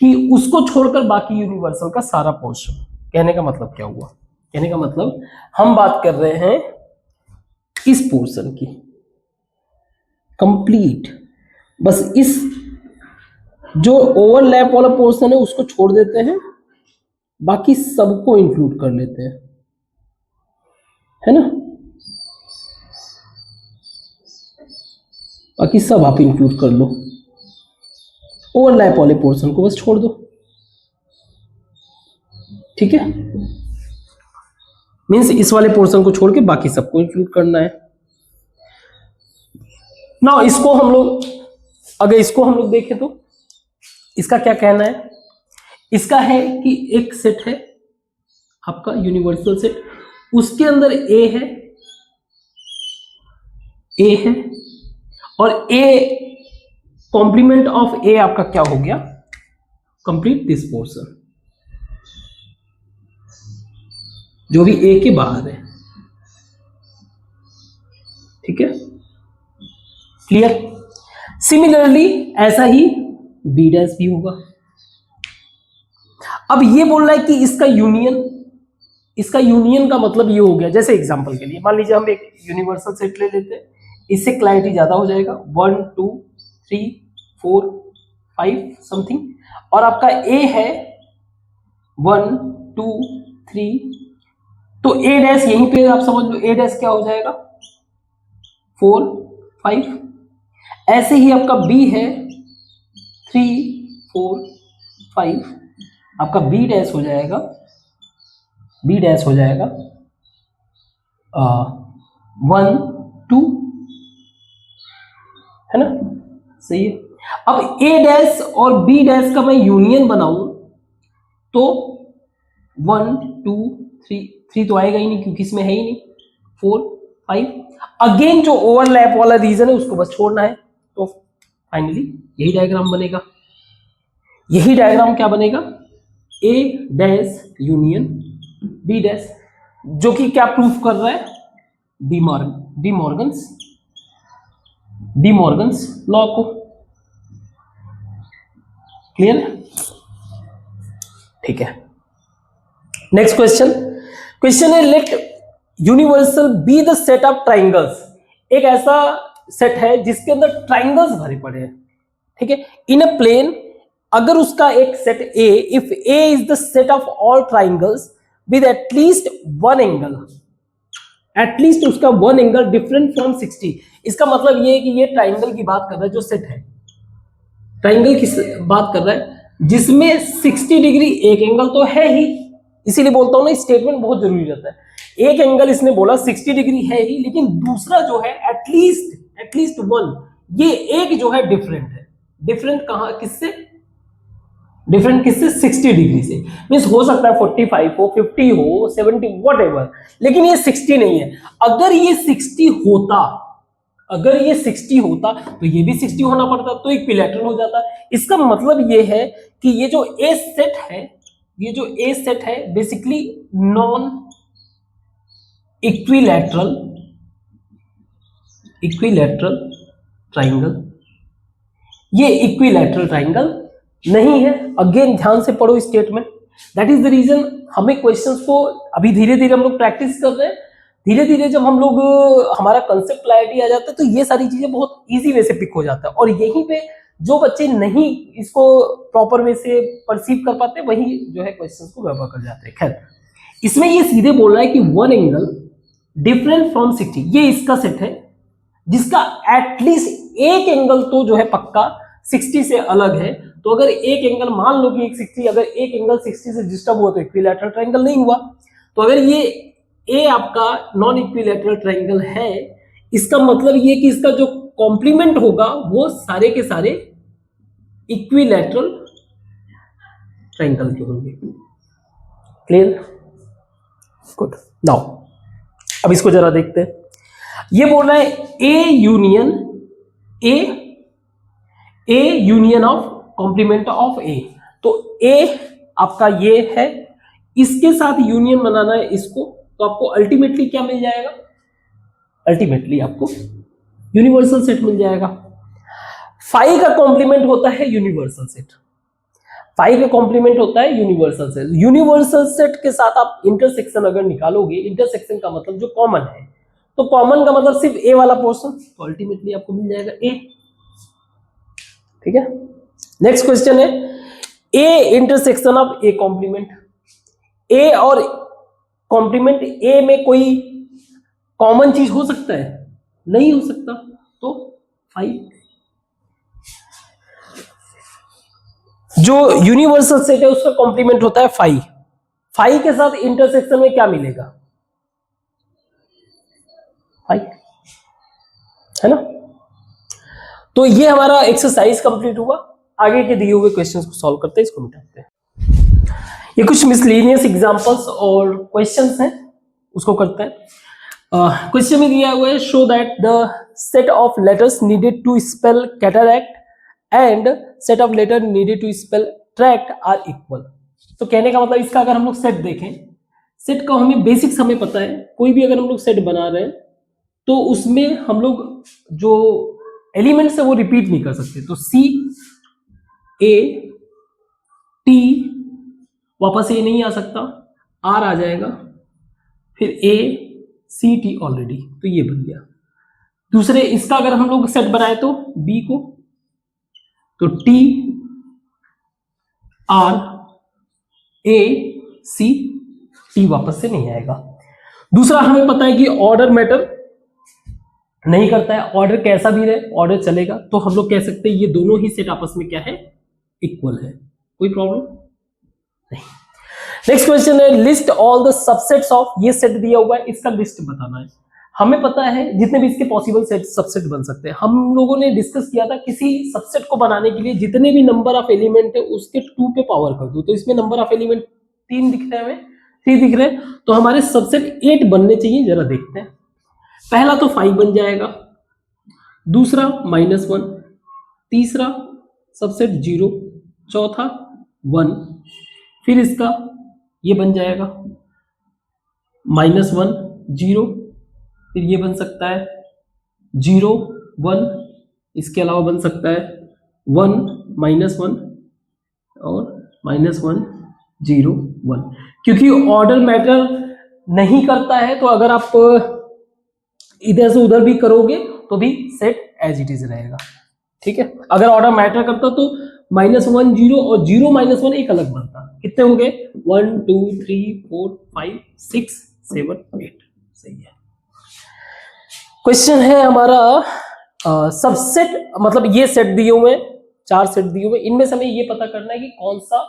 कि उसको छोड़कर बाकी यूनिवर्सल का सारा पोर्शन। कहने का मतलब क्या हुआ? कहने का मतलब हम बात कर रहे हैं इस पोर्शन की कंप्लीट, बस इस जो ओवरलैप वाला पोर्शन है उसको छोड़ देते हैं, बाकी सबको इंक्लूड कर लेते हैं, है ना। बाकी सब आप इंक्लूड कर लो, ओवरलैप वाले पोर्शन को बस छोड़ दो, ठीक है। मीन्स इस वाले पोर्शन को छोड़ के बाकी सबको इंक्लूड करना है ना। इसको हम लोग, अगर इसको हम लोग देखें तो इसका क्या कहना है, इसका है कि एक सेट है आपका यूनिवर्सल सेट, उसके अंदर ए है और ए कॉम्प्लीमेंट ऑफ ए आपका क्या हो गया, कंप्लीट दिस पोर्शन, जो भी ए के बाहर है, ठीक है, क्लियर। सिमिलरली ऐसा ही बी डैश भी होगा। अब ये बोल रहा है कि इसका यूनियन का मतलब ये हो गया, जैसे एग्जांपल के लिए मान लीजिए हम एक यूनिवर्सल सेट ले लेते हैं, इससे क्लैरिटी ज्यादा हो जाएगा, 1 2 3 4 5 समथिंग, और आपका ए है 1 2 3, तो ए डैश यहीं पे आप समझ लो, ए डैश क्या हो जाएगा 4 5, ऐसे ही आपका बी है 3 4 5, आपका बी डैश हो जाएगा 1 2, है ना, सही है। अब ए डैश और बी डैश का मैं यूनियन बनाऊं तो 1 2 3 तो आएगा ही नहीं क्योंकि इसमें है ही नहीं, 4 5, अगेन जो ओवरलैप वाला रीजन है उसको बस छोड़ना है, तो फाइनली यही डायग्राम बनेगा। यही डायग्राम क्या बनेगा, ए डैश यूनियन बी डैश, जो कि क्या प्रूफ कर रहा है, डीमॉर्गन्स लॉ को। क्लियर है, ठीक है। नेक्स्ट क्वेश्चन है, let universal B the set of triangles. एक ऐसा सेट है जिसके अंदर ट्राइंगल्स भरे पड़े हैं, ठीक है, इन अ प्लेन। अगर उसका एक set A, if A is the set of all triangles with at least one angle, at least उसका वन एंगल डिफरेंट फ्रॉम 60, इसका मतलब ये है कि ये ट्राइंगल की बात कर रहा है, जो सेट है ट्राइंगल की बात कर रहा है जिसमें 60 डिग्री एक एंगल तो है ही, इसीलिए बोलता हूं ना स्टेटमेंट बहुत जरूरी रहता है। एक एंगल इसने बोला 60 डिग्री है ही, लेकिन दूसरा जो है एटलीस्ट वन, ये एक जो है डिफरेंट है। डिफरेंट कहां, किससे डिफरेंट, किससे 60 डिग्री से। मींस हो सकता है 45 हो, 50 हो, 70 व्हाटएवर, लेकिन ये 60 नहीं है। अगर ये 60 होता तो ये भी 60 होना पड़ता, तो इक्विलैटरल हो जाता। इसका मतलब ये है कि ये जो ए सेट है बेसिकली नॉन इक्विलैटरल ट्राइंगल, ये इक्विलैटरल ट्राइंगल नहीं है। अगेन ध्यान से पढ़ो statement, that is the reason हमें क्वेश्चंस को अभी धीरे धीरे हम लोग प्रैक्टिस कर रहे हैं। धीरे धीरे जब हम लोग हमारा कंसेप्ट क्लैरिटी आ जाता है तो ये सारी चीजें बहुत इजी वे से पिक हो जाता है, और यहीं पे जो बच्चे नहीं इसको प्रॉपर वे से परसीव कर पाते वही जो है क्वेश्चंस को गड़बड़ कर जाते हैं। खैर, इसमें ये सीधे बोल रहा है कि वन एंगल डिफरेंट फ्रॉम 60, ये इसका सेट है जिसका एटलीस्ट एक एंगल तो जो है पक्का 60 से अलग है। तो अगर एक एंगल मान लो कि 60, अगर एक एंगल 60 से डिस्टर्ब हुआ तो इक्विलैटरल ट्रायंगल नहीं हुआ। तो अगर ये ए आपका नॉन इक्विलैटरल ट्रायंगल है, इसका मतलब ये कि इसका जो कॉम्प्लीमेंट होगा वो सारे के सारे इक्विलैटरल ट्रायंगल के होंगे। Clear, good. नाउ अब इसको जरा देखते हैं। ये बोल रहा है A union of complement of A. तो ए आपका ये है, इसके साथ यूनियन बनाना है इसको, तो आपको अल्टीमेटली क्या मिल जाएगा, अल्टीमेटली आपको यूनिवर्सल सेट मिल जाएगा। फाई का कॉम्प्लीमेंट होता है यूनिवर्सल सेट, फाई का कॉम्प्लीमेंट होता है यूनिवर्सल सेट। यूनिवर्सल सेट के साथ आप इंटरसेक्शन अगर निकालोगे, इंटरसेक्शन का मतलब जो कॉमन है, तो कॉमन का मतलब सिर्फ ए वाला पोर्शन, तो अल्टीमेटली आपको मिल जाएगा ए। ठीक है, नेक्स्ट क्वेश्चन है A intersection of A complement. A और कॉम्प्लीमेंट ए में कोई कॉमन चीज हो सकता है? नहीं हो सकता, तो 5। जो यूनिवर्सल सेट है उसका कॉम्प्लीमेंट होता है 5। 5 के साथ इंटरसेक्शन में क्या मिलेगा? 5, है ना। तो ये हमारा एक्सरसाइज कंप्लीट हुआ। आगे के दिए हुए क्वेश्चंस को सॉल्व करते हैं, इसको मिटाते हैं। ये कुछ मिसलेनियस एग्जांपल्स और क्वेश्चंस हैं, उसको करते हैं। क्वेश्चन में दिया हुआ है show that the set of letters needed to spell cataract and set of letter needed to spell tract are equal. तो कहने का मतलब इसका अगर हम लोग सेट देखें, सेट का हमें बेसिक्स हमें पता है, कोई भी अगर हम लोग सेट बना रहे हैं तो उसमें हम लोग जो एलिमेंट्स है वो रिपीट नहीं कर सकते। तो सी ए टी वापस ए नहीं आ सकता, आर आ जाएगा, फिर ए सी टी ऑलरेडी, तो ये बन गया। दूसरे इसका अगर हम लोग सेट बनाए तो बी को, तो T R A C T वापस से नहीं आएगा। दूसरा हमें पता है कि ऑर्डर मैटर नहीं करता है, ऑर्डर कैसा भी रहे ऑर्डर चलेगा, तो हम लोग कह सकते हैं ये दोनों ही सेट आपस में क्या है, इक्वल है, कोई प्रॉब्लम नहीं। नेक्स्ट क्वेश्चन है list all the subsets of, ये सेट दिया हुआ है, इसका लिस्ट बताना है। हमें पता है जितने भी इसके पॉसिबल सेट सबसेट बन सकते हैं। हम लोगों ने डिस्कस किया था किसी सबसेट को बनाने के लिए जितने भी नंबर ऑफ एलिमेंट है उसके 2 पे पावर कर दो। तो इसमें नंबर ऑफ एलिमेंट 3 दिख रहे हैं, हमें 3 दिख रहे हैं, तो हमारे सबसेट 8 बनने चाहिए। जरा देखते हैं। पहला तो 5 बन जाएगा, दूसरा -1, तीसरा सबसेट 0, चौथा 1, फिर इसका ये बन जाएगा -1 0, फिर ये बन सकता है 0 1, इसके अलावा बन सकता है 1 -1 और -1 0 1। क्योंकि ऑर्डर मैटर नहीं करता है, तो अगर आप इधर से उधर भी करोगे तो भी सेट एज इट इज रहेगा। ठीक है, अगर ऑर्डर मैटर करता तो -1 0 और 0 -1 एक अलग बनता। कितने हो गए? 1 2 3 4 5 6 7 8। सही है। क्वेश्चन है हमारा सबसेट, मतलब ये सेट दिए हुए हैं, 4 सेट दिए हुए, इनमें से हमें ये पता करना है कि कौन सा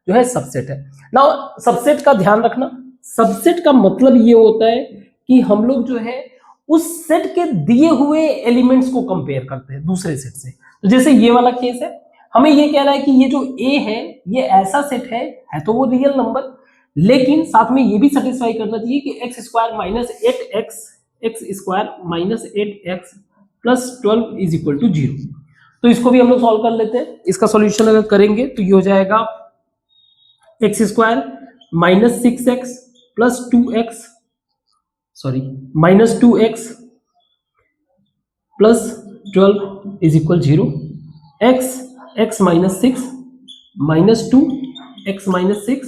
जो है सबसेट है। नाउ सबसेट का ध्यान रखना, सबसेट का मतलब ये होता है कि हम लोग जो है उस सेट के दिए हुए एलिमेंट्स को कंपेयर करते हैं दूसरे सेट से। तो जैसे ये वाला केस है, हमें ये कहना है कि ये जो ए है ये ऐसा सेट है तो वो रियल नंबर, लेकिन साथ में ये भी सेटिस्फाई करना चाहिए कि x² - 8x x² - 8x + 12 = 0। तो इसको भी हम लोग सॉल्व कर लेते हैं। इसका सॉल्यूशन अगर करेंगे तो ये हो जाएगा x² - 6x + 2x -2x + 12 = 0। x - 6 -2 x - 6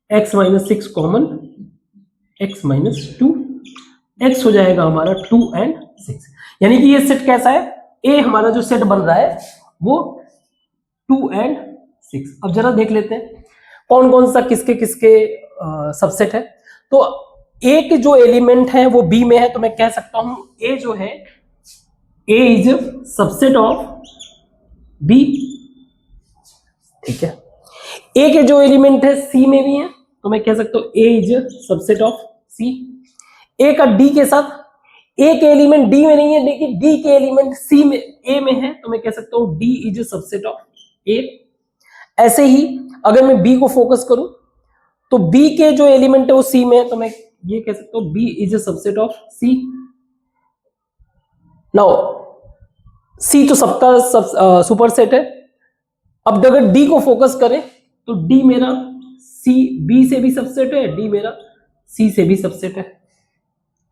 x - 6 common, x - 2 x हो जाएगा हमारा 2 और 6। यानी कि ये सेट कैसा है, ए हमारा जो सेट बन रहा है वो 2 और 6। अब जरा देख लेते हैं कौन कौन सा किसके किसके सबसेट है। तो ए के जो एलिमेंट है वो बी में है, तो मैं कह सकता हूं ए जो है A is subset of B. ठीक है, ए के जो एलिमेंट है सी में भी है, तो मैं कह सकता हूं ए is subset of C. A का डी के साथ, ए के एलिमेंट डी में नहीं है लेकिन डी के एलिमेंट सी में ए में है, तो मैं कह सकता हूं डी इज सबसेट ऑफ ए। ऐसे ही अगर मैं बी को फोकस करूं तो बी के जो एलिमेंट है वो सी में है, तो मैं ये कह सकता हूं B is subset of C. Now C तो सबका सुपर सेट है। अब अगर डी को फोकस करें तो डी मेरा सी बी से भी सबसेट है, डी मेरा सी से भी सबसेट है।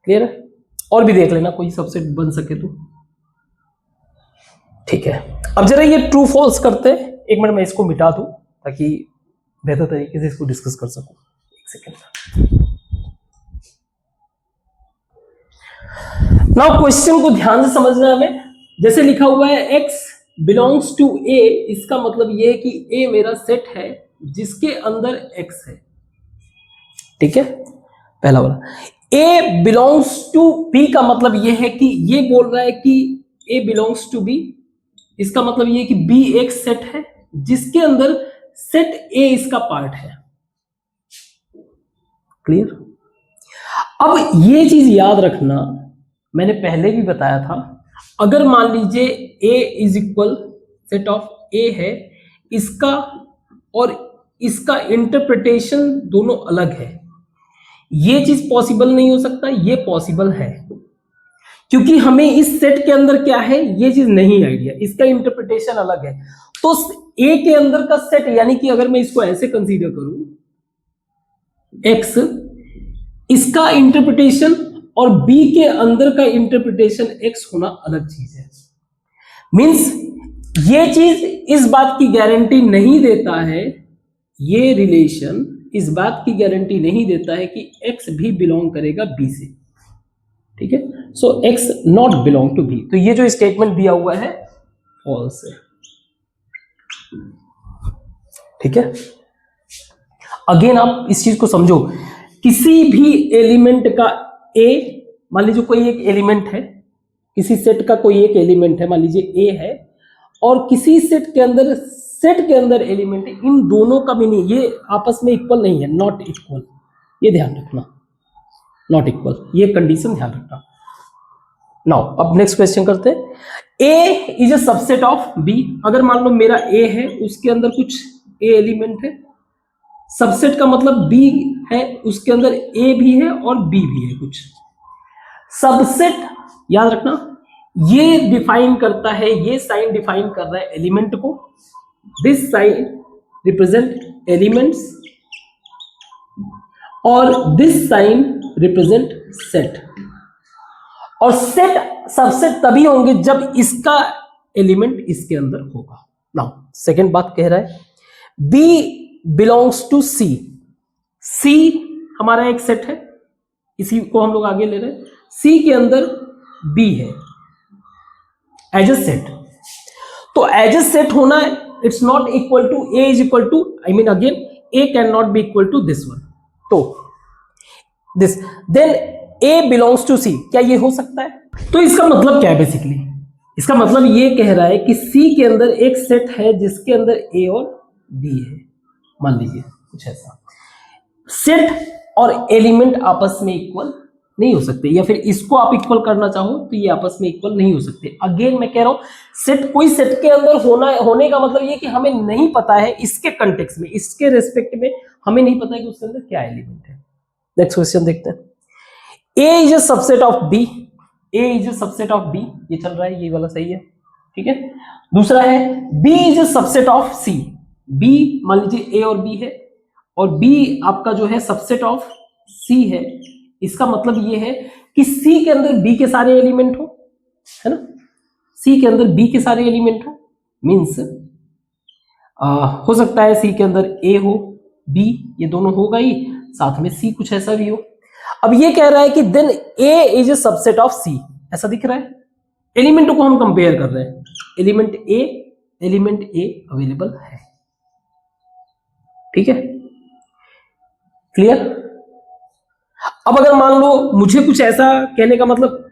क्लियर है? और भी देख लेना कोई सबसेट बन सके तो। ठीक है, अब जरा ये ट्रू फॉल्स करते हैं। एक मिनट मैं इसको मिटा दूं ताकि बेहतर तरीके से इसको डिस्कस कर सकूं। एक सेकेंड। नाउ क्वेश्चन को ध्यान से समझना है हमें। जैसे लिखा हुआ है x बिलोंग्स टू a, इसका मतलब ये है कि a मेरा सेट है जिसके अंदर x है। ठीक है, पहला वाला। a बिलोंग्स टू b का मतलब ये है कि ये बोल रहा है कि a बिलोंग्स टू b, इसका मतलब ये है कि b एक सेट है जिसके अंदर सेट a इसका पार्ट है। क्लियर? अब ये चीज याद रखना, मैंने पहले भी बताया था, अगर मान लीजिए a is equal set of a है, इसका और इसका इंटरप्रिटेशन दोनों अलग है, ये चीज पॉसिबल नहीं हो सकता, ये पॉसिबल है, क्योंकि हमें इस सेट के अंदर क्या है ये चीज नहीं आइडिया, इसका इंटरप्रिटेशन अलग है। तो a के अंदर का सेट, यानी कि अगर मैं इसको ऐसे कंसीडर करूं x, इसका इंटरप्रिटेशन और b के अंदर का इंटरप्रिटेशन x होना अलग चीज है। मींस ये चीज इस बात की गारंटी नहीं देता है, ये रिलेशन इस बात की गारंटी नहीं देता है कि x भी बिलोंग करेगा b से। ठीक है, so x not belong to b। तो ये जो स्टेटमेंट दिया हुआ है फॉल्स है। ठीक है, अगेन आप इस चीज को समझो, किसी भी एलिमेंट का a, मान लीजिए कोई एक एलिमेंट है, किसी सेट का कोई एक एलिमेंट है, मान लीजिए a है, और किसी सेट के अंदर एलिमेंट है, इन दोनों का भी नहीं, ये आपस में इक्वल नहीं है, नॉट इक्वल, ये ध्यान रखना, नॉट इक्वल, ये कंडीशन ध्यान रखना। नाउ अब नेक्स्ट क्वेश्चन करते हैं। a is a subset of b। अगर मान लो मेरा a है, उसके अंदर कुछ a एलिमेंट है, सबसेट का मतलब b है, उसके अंदर a भी है और b भी है कुछ। सबसेट याद रखना, ये डिफाइन करता है, ये साइन डिफाइन कर रहा है एलिमेंट को, दिस साइन रिप्रेजेंट एलिमेंट्स और दिस साइन रिप्रेजेंट सेट। और सेट सबसेट तभी होंगे जब इसका एलिमेंट इसके अंदर होगा। नाउ सेकंड बात कह रहा है b belongs to c। c हमारा एक सेट है, इसी को हम लोग आगे ले रहे हैं, c के अंदर b है एज ए सेट। तो एज ए सेट होना है, it's not equal to a is equal to, I mean again a can not be equal to this one, तो this, then a belongs to c। क्या ये हो सकता है? तो इसका मतलब क्या है बेसिकली? इसका मतलब ये कह रहा है कि c के अंदर एक सेट है जिसके अंदर a और b है, मान लीजिए कुछ ऐसा। सेट और एलिमेंट आपस में इक्वल नहीं हो सकते, या फिर इसको आप इक्वल करना चाहो तो ये आपस में इक्वल नहीं हो सकते। अगेन मैं कह रहा हूं, सेट, कोई सेट के अंदर होने का मतलब ये कि हमें नहीं पता है इसके कंटेक्स्ट में, इसके रेस्पेक्ट में हमें नहीं पता है कि उसके अंदर क्या एलिमेंट है। नेक्स्ट क्वेश्चन देखते हैं। a is a subset of b। a is a subset of b, ये चल रहा है, ये वाला सही है। ठीक है, दूसरा है b is a subset of c। b मान लीजिए a और b है, और b आपका जो है सबसेट ऑफ c है, इसका मतलब ये है कि c के अंदर b के सारे एलिमेंट हो, है ना, c के अंदर b के सारे एलिमेंट हो, मींस हो सकता है c के अंदर a हो, b, ये दोनों होगा ही, साथ में c कुछ ऐसा भी हो। अब ये कह रहा है कि then a is a subset of c, ऐसा दिख रहा है, एलिमेंट को हम कंपेयर कर रहे हैं, एलिमेंट a अवेलेबल है। ठीक है, क्लियर? अब अगर मान लो मुझे कुछ ऐसा कहने का मतलब,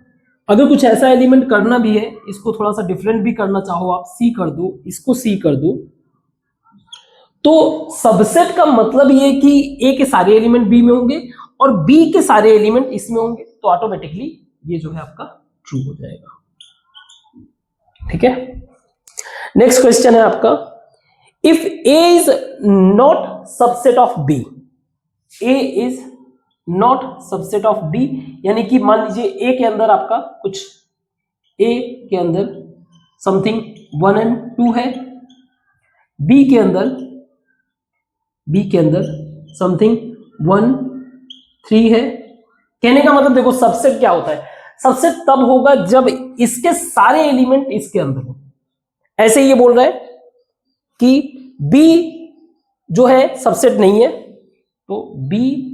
अगर कुछ ऐसा एलिमेंट करना भी है, इसको थोड़ा सा डिफरेंट भी करना चाहो आप, सी कर दो, इसको सी कर दो, तो सबसेट का मतलब ये कि ए के सारे एलिमेंट बी में होंगे और बी के सारे एलिमेंट इसमें होंगे, तो ऑटोमेटिकली ये जो है आपका ट्रू हो जाएगा। ठीक है, नेक्स्ट क्वेश्चन है आपका, if A is not subset of B, A is not subset of B, यानी कि मान लीजिए ए के अंदर आपका कुछ, ए के अंदर समथिंग 1 and 2 है, बी के अंदर समथिंग 1 3 है। कहने का मतलब देखो, सबसेट क्या होता है, सबसेट तब होगा जब इसके सारे एलिमेंट इसके अंदर हो। ऐसे ये बोल रहा है कि बी जो है सबसेट नहीं है, तो B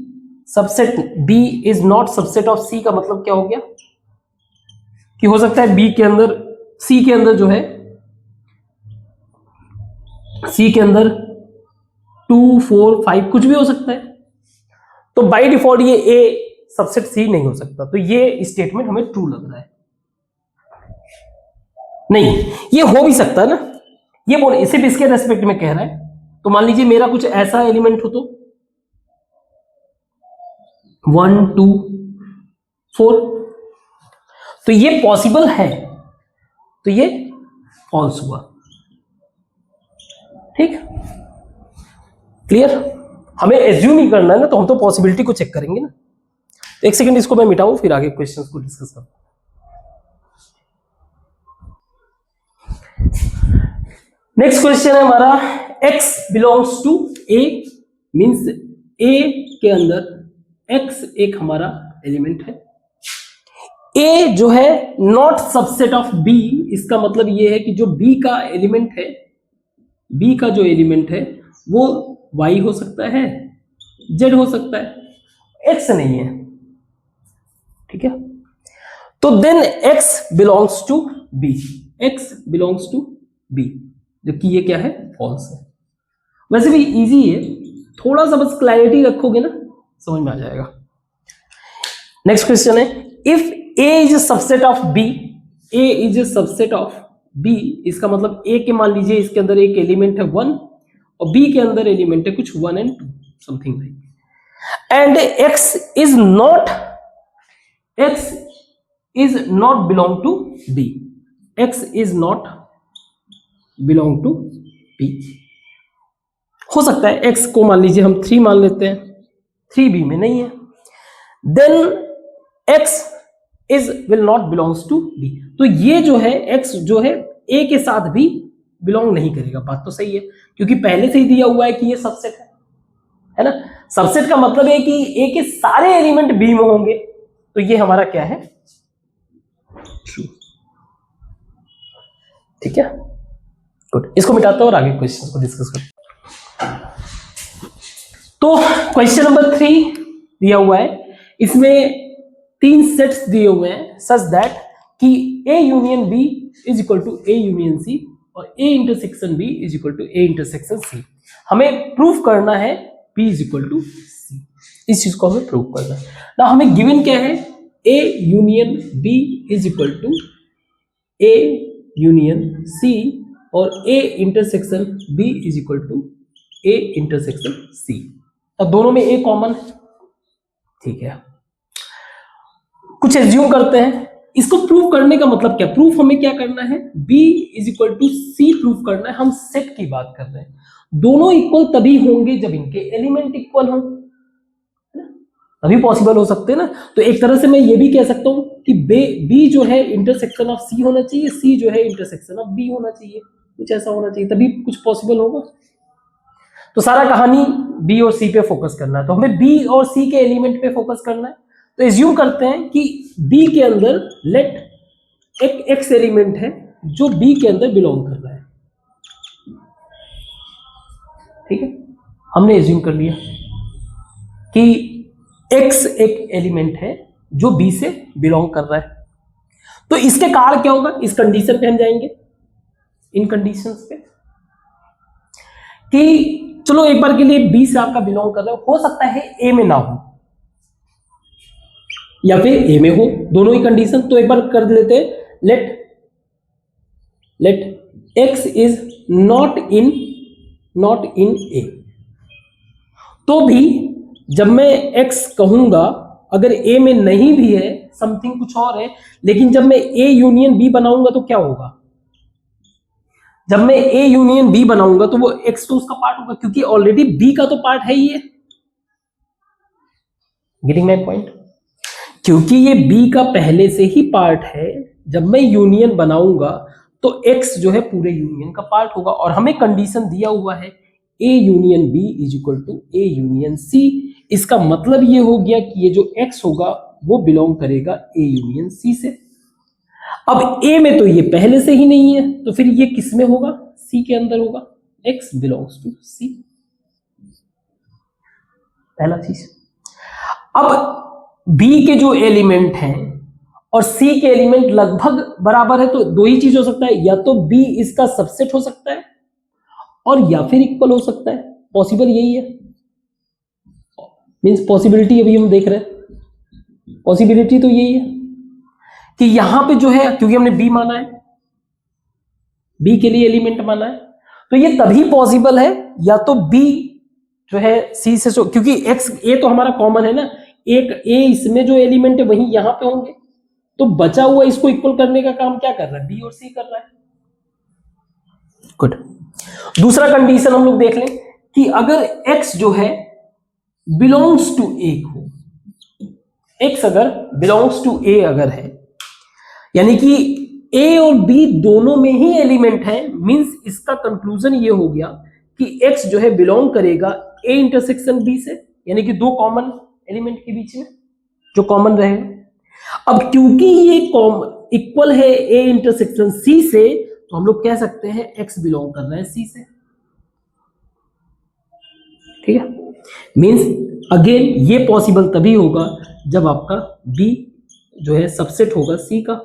subset, B is not subset of C का मतलब क्या हो गया, कि हो सकता है बी के अंदर, सी के अंदर जो है, सी के अंदर 2 4 5 कुछ भी हो सकता है, तो बाय डिफॉल्ट ये ए सबसेट सी नहीं हो सकता। तो ये स्टेटमेंट हमें ट्रू लग रहा है। नहीं, ये हो भी सकता है ना, ये बोल सिर्फ इसके रेस्पेक्ट में कह रहा है। तो मान लीजिए मेरा कुछ ऐसा एलिमेंट हो, तो 1 2 4, तो ये पॉसिबल है, तो ये फॉल्स हुआ। ठीक, क्लियर। हमें एज्यूम ही करना है ना, तो हम तो पॉसिबिलिटी को चेक करेंगे ना। एक सेकंड इसको मैं मिटाऊं, फिर आगे क्वेश्चंस को डिस्कस करूं। नेक्स्ट क्वेश्चन है हमारा, x belongs to a, means a के अंदर x एक हमारा एलिमेंट है। a जो है नॉट सबसेट ऑफ b, इसका मतलब ये है कि जो b का एलिमेंट है, b का जो एलिमेंट है वो y हो सकता है, z हो सकता है, x नहीं है। ठीक है, तो then x belongs to b, x belongs to b, जबकि ये क्या है, फॉल्स है। वैसे भी इजी है, थोड़ा सा बस क्लैरिटी रखोगे ना समझ में आ जाएगा। नेक्स्ट क्वेश्चन है, if a is a subset of b, a is a subset of b, इसका मतलब a के मान लीजिए इसके अंदर एक एलिमेंट है 1 और b के अंदर एलिमेंट है कुछ 1 and 2 something like, and x is not belong to b, x is not belong to b। हो सकता है x को मान लीजिए हम 3 मान लेते हैं, 3 b में नहीं है, then x is will not belongs to b। तो ये जो है x जो है a के साथ भी बिलोंग नहीं करेगा। बात तो सही है, क्योंकि पहले से ही दिया हुआ है कि ये सबसेट है ना। सबसेट का मतलब है कि a के सारे एलिमेंट b में होंगे, तो ये हमारा क्या है, ट्रू। ठीक है, गुड। इसको मिटाता हूं और आगे क्वेश्चन को डिस्कस करते हैं। तो क्वेश्चन नंबर 3 दिया हुआ है, इसमें 3 सेट्स दिए हुए हैं सच दैट कि A union B is equal to A union C और A intersection B is equal to A intersection C। हमें प्रूफ करना है B is equal to C, इस चीज को हमें प्रूफ करना है ना। हमें गिवन क्या है, A union B is equal to A union C और A intersection B is equal to A intersection C। अब दोनों में A कॉमन है, ठीक है। कुछ एज्यूम करते हैं, इसको प्रूफ करने का मतलब क्या, प्रूफ हमें क्या करना है, B is equal to C proof करना है। हम सेट की बात कर रहे हैं, दोनों इक्वल तभी होंगे जब इनके एलिमेंट इक्वल हो, तभी पॉसिबल हो सकते हैं ना। तो एक तरह से मैं ये भी कह सकता हूं कि B जो है इंटरसेक्शन ऑफ C होना चाहिए, C जो है इंटरसेक्शन ऑफ B होना चाहिए, कुछ ऐसा होना चाहिए, तभी कुछ पॉसिबल होगा। तो सारा कहानी B और C पे फोकस करना है, तो हमें B और C के एलिमेंट पे फोकस करना है। तो एज्यूम करते हैं कि B के अंदर लेट एक X एलिमेंट है जो B के अंदर बिलोंग कर रहा है। ठीक है, हमने एज्यूम कर लिया कि X एक एलिमेंट है जो B से बिलोंग कर रहा है। तो इसके कारण क्या होगा, इस कंडीशन पे हम जाएंगे, इन कंडीशंस पे कि चलो एक बार के लिए B से आपका बिलोंग कर रहा है, हो सकता है A में ना हो या फिर A में हो, दोनों ही कंडीशन। तो एक बार कर लेते हैं, let X is not in A। तो भी जब मैं X कहूंगा, अगर A में नहीं भी है, समथिंग कुछ और है, लेकिन जब मैं A यूनियन B बनाऊंगा तो क्या होगा, जब मैं A यूनियन B बनाऊंगा तो वो X तो उसका पार्ट होगा, क्योंकि ऑलरेडी B का तो पार्ट है ही है। गेटिंग माय पॉइंट, क्योंकि ये B का पहले से ही पार्ट है, जब मैं यूनियन बनाऊंगा तो X जो है पूरे यूनियन का पार्ट होगा। और हमें कंडीशन दिया हुआ है A union B is equal to A union C। इसका मतलब ये हो गया कि ये जो X होगा वो बिलोंग करेगा A यूनियन C से। अब A में तो ये पहले से ही नहीं है, तो फिर ये किस में होगा, C के अंदर होगा, X बिलोंग्स टू C, पहला चीज। अब B के जो एलिमेंट हैं और सी के एलिमेंट लगभग बराबर है, तो दो ही चीज हो सकता है, या तो बी इसका सबसेट हो सकता है और या फिर इक्वल हो सकता है। पॉसिबल यही है, मींस पॉसिबिलिटी अभी हम देख रहे हैं, पॉसिबिलिटी तो यही है कि यहां पे जो है, क्योंकि हमने बी माना है, बी के लिए एलिमेंट माना है, तो ये तभी पॉसिबल है या तो बी जो है सी से, क्योंकि एक्स ए तो हमारा कॉमन है ना, एक ए इसमें जो एलिमेंट है वही यहां पे होंगे, तो बचा हुआ इसको इक्वल करने का काम क्या कर रहा है, बी और सी कर रहा है। गुड। दूसरा कंडीशन हम लोग देख लें कि अगर x जो है बिलोंग्स टू ए हो, x अगर बिलोंग्स टू ए अगर है, यानी कि ए और बी दोनों में ही एलिमेंट है, मींस इसका कंक्लूजन ये हो गया कि x जो है बिलोंग करेगा ए इंटरसेक्शन बी से, यानी कि दो कॉमन एलिमेंट के बीच में जो कॉमन रहेगा। अब क्योंकि ये इक्वल है ए इंटरसेक्शन सी से, तो हम लोग कह सकते हैं x बिलोंग कर रहा है सी से, ठीक है। मींस अगेन ये पॉसिबल तभी होगा जब आपका b जो है सबसेट होगा c का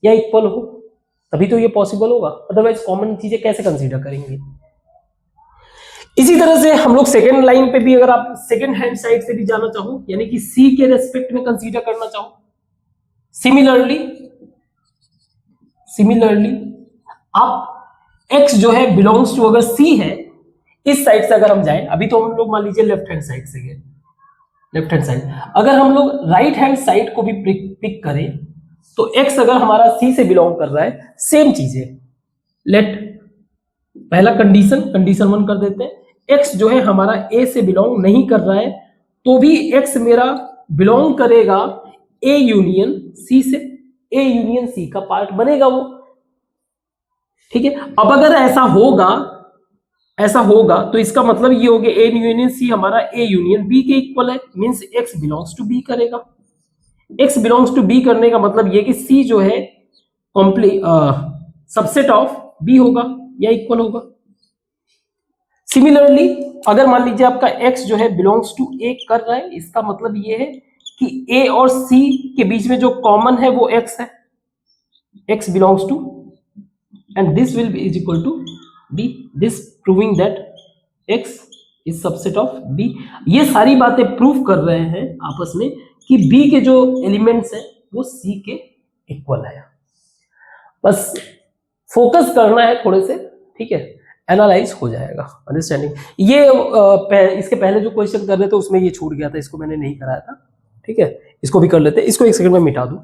या इक्वल हो, तभी तो ये पॉसिबल होगा, अदरवाइज कॉमन चीजें कैसे कंसीडर करेंगे। इसी तरह से हम लोग सेकेंड लाइन पे भी, अगर आप सेकेंड हैंड साइड से भी जाना चाहो, यानी कि c के रेस्पेक्ट में कंसीडर करना चाहो, सिमिलरली आप x जो है बिलोंग्स टू अगर c है, इस साइड से अगर हम जाएं, अभी तो हम लोग मान लीजिए लेफ्ट हैंड साइड से गए, लेफ्ट हैंड साइड, अगर हम लोग राइट हैंड साइड को भी पिक करें, तो x अगर हमारा c से बिलोंग कर रहा है, सेम चीज है। लेट पहला कंडीशन 1 कर देते हैं, x जो है हमारा a से बिलोंग नहीं कर रहा है, तो भी x मेरा बिलोंग करेगा a यूनियन c से, a यूनियन c का पार्ट बनेगा वो, ठीक है। अब अगर ऐसा होगा तो इसका मतलब ये हो गया ए यूनियन सी हमारा ए यूनियन बी के इक्वल है, means X belongs to B करेगा। एक्स बिलोंग्स टू बी करने का मतलब ये कि सी जो है कॉम्प्लीट सबसेट ऑफ बी होगा या इक्वल होगा। सिमिलरली अगर मान लीजिए आपका एक्स जो है बिलोंग्स टू ए कर रहा है, इसका मतलब ये है कि ए और सी के बीच में जो कॉमन है वो एक्स है, X belongs to, and this will be is equal to b, this proving that x is subset of b। ये सारी बातें प्रूव कर रहे हैं आपस में कि b के जो एलिमेंट्स हैं वो c के इक्वल है। बस फोकस करना है थोड़े से, ठीक है, एनालाइज हो जाएगा, अंडरस्टैंडिंग। ये इसके पहले जो क्वेश्चन कर रहे थे उसमें ये छूट गया था, इसको मैंने नहीं कराया था, ठीक है, इसको भी कर लेते हैं, इसको एक सेकंड में मिटा दूं।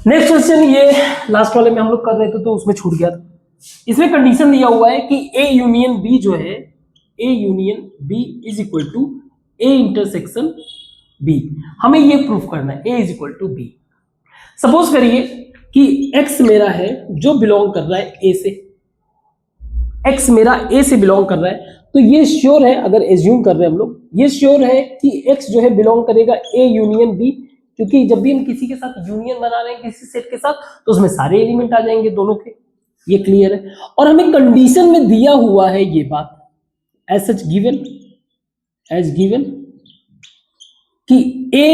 नेक्स्ट क्वेश्चन ये लास्ट वाले में हम लोग कर रहे थे तो उसमें छूट गया था। इसमें कंडीशन दिया हुआ है कि ए यूनियन बी जो है, A union B is equal to A intersection B, हमें ये प्रूफ करना है, A is equal to B. Suppose करिए कि एक्स मेरा है जो बिलोंग कर रहा है ए से, एक्स मेरा ए से बिलोंग कर रहा है, तो ये श्योर है, अगर एज्यूम कर रहे हैं हम लोग, ये श्योर है कि एक्स जो है बिलोंग करेगा ए यूनियन बी, क्योंकि जब भी हम किसी के साथ यूनियन बना रहे हैं किसी सेट के साथ, तो उसमें सारे एलिमेंट आ जाएंगे दोनों के, ये क्लियर है। और हमें कंडीशन में दिया हुआ है ये बात, as such given, as given कि A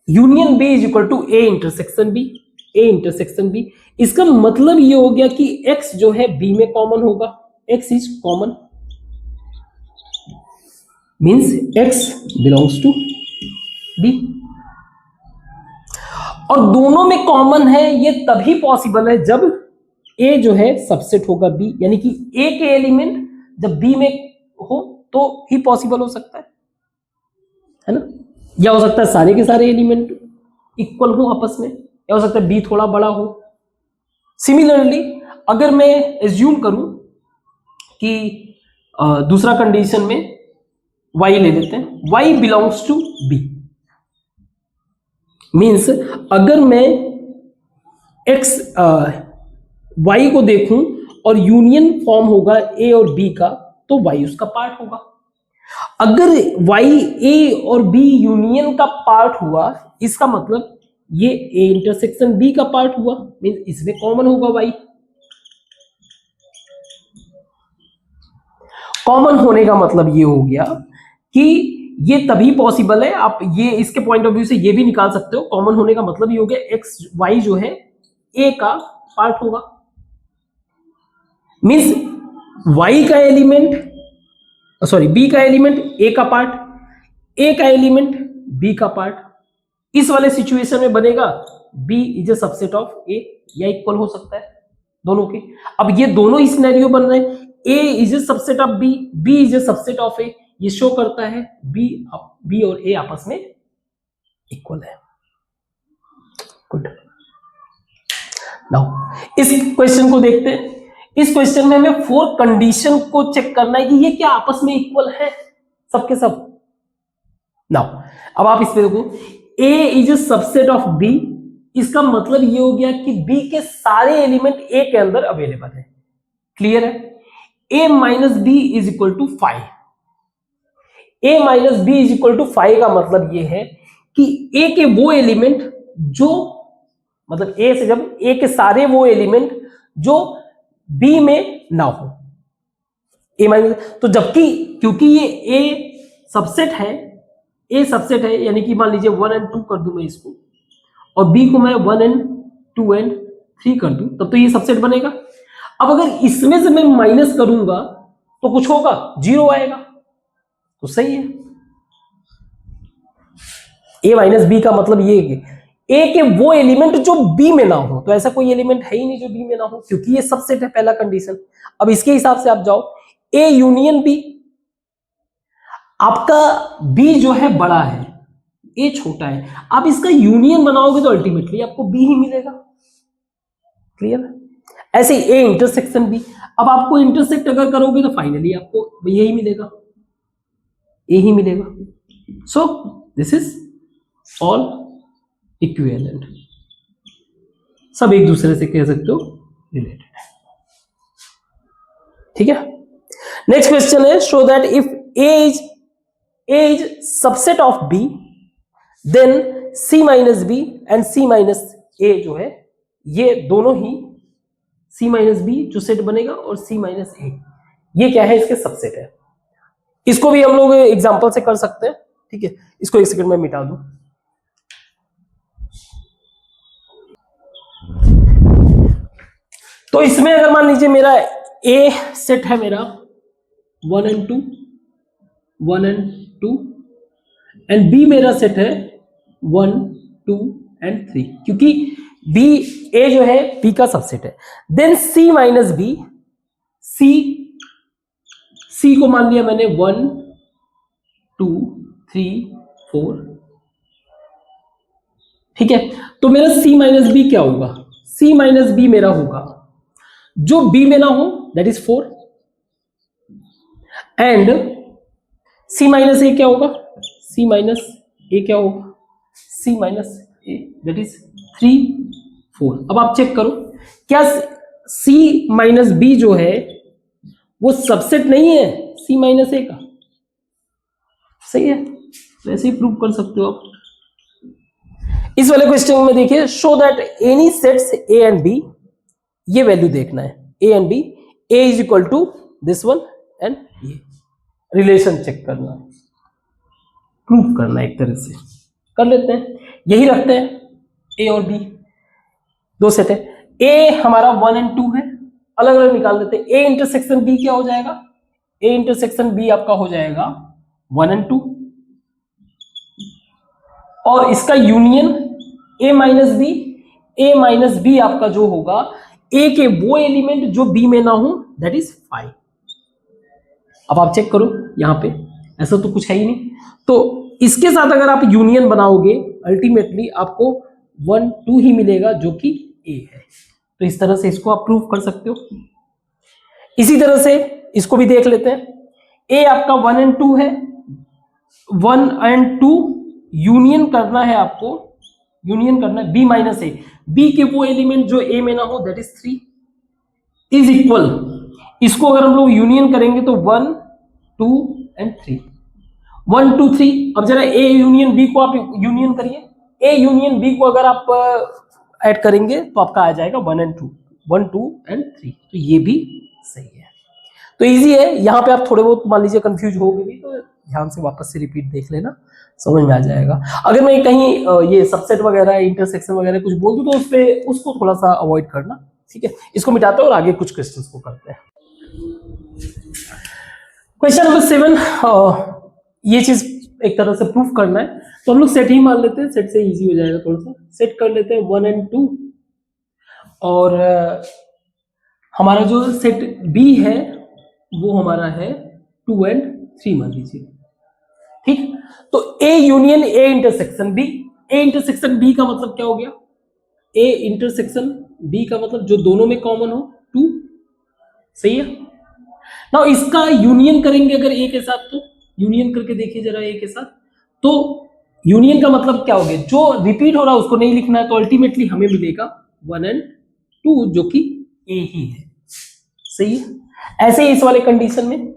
union B is equal to A intersection B, A intersection B. इसका मतलब ये हो गया कि एक्स जो है बी में कॉमन होगा, X is common, means X belongs to B. और दोनों में कॉमन है, ये तभी पॉसिबल है जब ए जो है सबसेट होगा बी, यानी कि ए के एलिमेंट जब बी में हो तो ही पॉसिबल हो सकता है ना, या हो सकता है सारे के सारे एलिमेंट इक्वल हो आपस में, या हो सकता है बी थोड़ा बड़ा हो। सिमिलरली अगर मैं एज्यूम करूं कि दूसरा कंडीशन में y ले लेते हैं, y belongs to b, means अगर मैं x y को देखूं और यूनियन फॉर्म होगा a और b का, तो y उसका पार्ट होगा। अगर y a और b यूनियन का पार्ट हुआ, इसका मतलब ये a इंटरसेक्शन b का पार्ट हुआ, मीन्स इसमें कॉमन होगा y। कॉमन होने का मतलब ये हो गया कि ये तभी पॉसिबल है, आप ये इसके पॉइंट ऑफ व्यू से ये भी निकाल सकते हो, कॉमन होने का मतलब ये हो गया एक्स वाई जो है ए का पार्ट होगा, मींस वाई का एलिमेंट सॉरी बी का एलिमेंट ए का पार्ट, ए का एलिमेंट बी का पार्ट, इस वाले सिचुएशन में बनेगा B is a subset of A, या इक्वल हो सकता है दोनों के। अब ये दोनों ही सिनेरियो बन रहे हैं, A is a subset of B, B is a subset of A, ये शो करता है बी और ए आपस में इक्वल है। गुड, नाउ इस क्वेश्चन को देखते हैं। इस क्वेश्चन में हमें 4 कंडीशन को चेक करना है कि ये क्या आपस में इक्वल है सबके सब। नाउ अब आप इस पे देखो, A is a subset of B, इसका मतलब ये हो गया कि बी के सारे एलिमेंट ए के अंदर अवेलेबल है। क्लियर है? a minus B is equal to 5, a minus B is equal to 5 का मतलब ये है कि a के वो एलिमेंट जो मतलब a से जब a के सारे वो एलिमेंट जो b में ना हो, a माइनस, तो जबकि क्योंकि ये a सबसेट है, a सबसेट है, यानी कि मान लीजिए 1 and 2 कर दूं मैं इसको, और b को मैं 1 and 2 and 3 कर दूं, तब तो ये सबसेट बनेगा। अब अगर इसमें से मैं माइनस करूंगा तो कुछ होगा, 0 आएगा, तो सही है। a माइनस बी का मतलब ये है कि a के वो एलिमेंट जो b में ना हो, तो ऐसा कोई एलिमेंट है ही नहीं जो b में ना हो, क्योंकि ये सबसेट है, पहला कंडीशन। अब इसके हिसाब से आप जाओ, a यूनियन b, आपका b जो है बड़ा है, a छोटा है, आप इसका यूनियन बनाओगे तो अल्टीमेटली आपको b ही मिलेगा। क्लियर? ऐसे a इंटरसेक्शन b, अब आपको इंटरसेक्ट अगर करोगे तो फाइनली आपको यही मिलेगा, a ही मिलेगा। So this is all equivalent, सब एक दूसरे से कह सकते हो रिलेटेड है। ठीक है, नेक्स्ट क्वेश्चन है, show that if a is subset of b then c minus b and c minus a जो है ये दोनों ही c माइनस b जो सेट बनेगा और c माइनस a ये क्या है, इसके सबसेट है। इसको भी हम लोग एग्जांपल से कर सकते हैं। ठीक है, इसको एक सेकंड में मिटा दूं। तो इसमें अगर मान लीजिए मेरा a सेट है मेरा 1 and 2 1 and 2 एंड b मेरा सेट है 1 2 and 3, क्योंकि b a जो है b का सबसेट है। Then c minus b, c को मान लिया मैंने 1 2 3 4। ठीक है, तो मेरा c माइनस b क्या होगा, c माइनस b मेरा होगा जो b में ना हो, that is 4, and c minus a क्या होगा, c माइनस a क्या होगा, c minus a that is 3 4। अब आप चेक करो, क्या c माइनस b जो है वो सबसेट नहीं है c माइनस a का? सही है, तो ऐसे ही प्रूव कर सकते हो आप। इस वाले क्वेश्चन में देखिए, show that any sets a and b, ये वैल्यू देखना है a and b, a is equal to this one and ये रिलेशन चेक करना है, प्रूफ करना है, एक तरह से कर लेते हैं। यही रखते हैं a और b दो सेट है, a हमारा 1 and 2 है, अलग अलग निकाल देते हैं। a इंटरसेक्शन b क्या हो जाएगा, a इंटरसेक्शन b आपका हो जाएगा 1 and 2, और इसका union a minus B, a minus B आपका जो होगा a के वो एलिमेंट जो b में ना हो, दैट इज 5। अब आप चेक करो, यहां पे ऐसा तो कुछ है ही नहीं, तो इसके साथ अगर आप यूनियन बनाओगे अल्टीमेटली आपको 1 2 ही मिलेगा जो कि a है। तो इस तरह से इसको आप प्रूव कर सकते हो। इसी तरह से इसको भी देख लेते हैं, a आपका 1 and 2 है, 1 and 2 यूनियन करना है आपको, यूनियन करना है b माइनस ए, b के वो एलिमेंट जो a में ना हो, दैट इज 3 इज इक्वल, इसको अगर हम लोग यूनियन करेंगे तो 1 2 and 3 1 2 3। अब जरा a यूनियन b को आप यूनियन करिए, a यूनियन b को अगर आप ऐड करेंगे तो आपका आ जाएगा 1 and 2 1 2 and 3, तो ये भी सही है। तो इजी है, यहां पे आप थोड़े बहुत मान लीजिए कंफ्यूज हो गए भी तो ध्यान से वापस से रिपीट देख लेना, समझ में आ जाएगा। अगर मैं कहीं ये सबसेट वगैरह इंटरसेक्शन वगैरह कुछ बोल दूं तो उस पे उसको थोड़ा सा अवॉइड करना, ठीक है। इसको मिटाते हैं और आगे कुछ क्वेश्चंस को करते हैं। क्वेश्चन नंबर 7, ये चीज एक तरह से प्रूफ करना है तो हम लोग सेट ही मान लेते हैं, सेट से इजी हो जाएगा। थोड़ा सा सेट कर लेते हैं 1 और 2, और हमारा जो सेट बी है वो हमारा है 2 और 3 मान लीजिए, ठीक। तो A union A intersection B, A intersection B का मतलब क्या हो गया, ए इंटरसेक्शन बी का मतलब जो दोनों में कॉमन हो 2, सही है ना। इसका यूनियन करेंगे अगर ए के साथ, तो यूनियन करके देखिए जरा ए के साथ, तो यूनियन का मतलब क्या हो गया, जो रिपीट हो रहा है उसको नहीं लिखना है, तो अल्टीमेटली हमें मिलेगा 1 और 2 जो कि ए ही है, सही है। ऐसे ही इस वाले कंडीशन में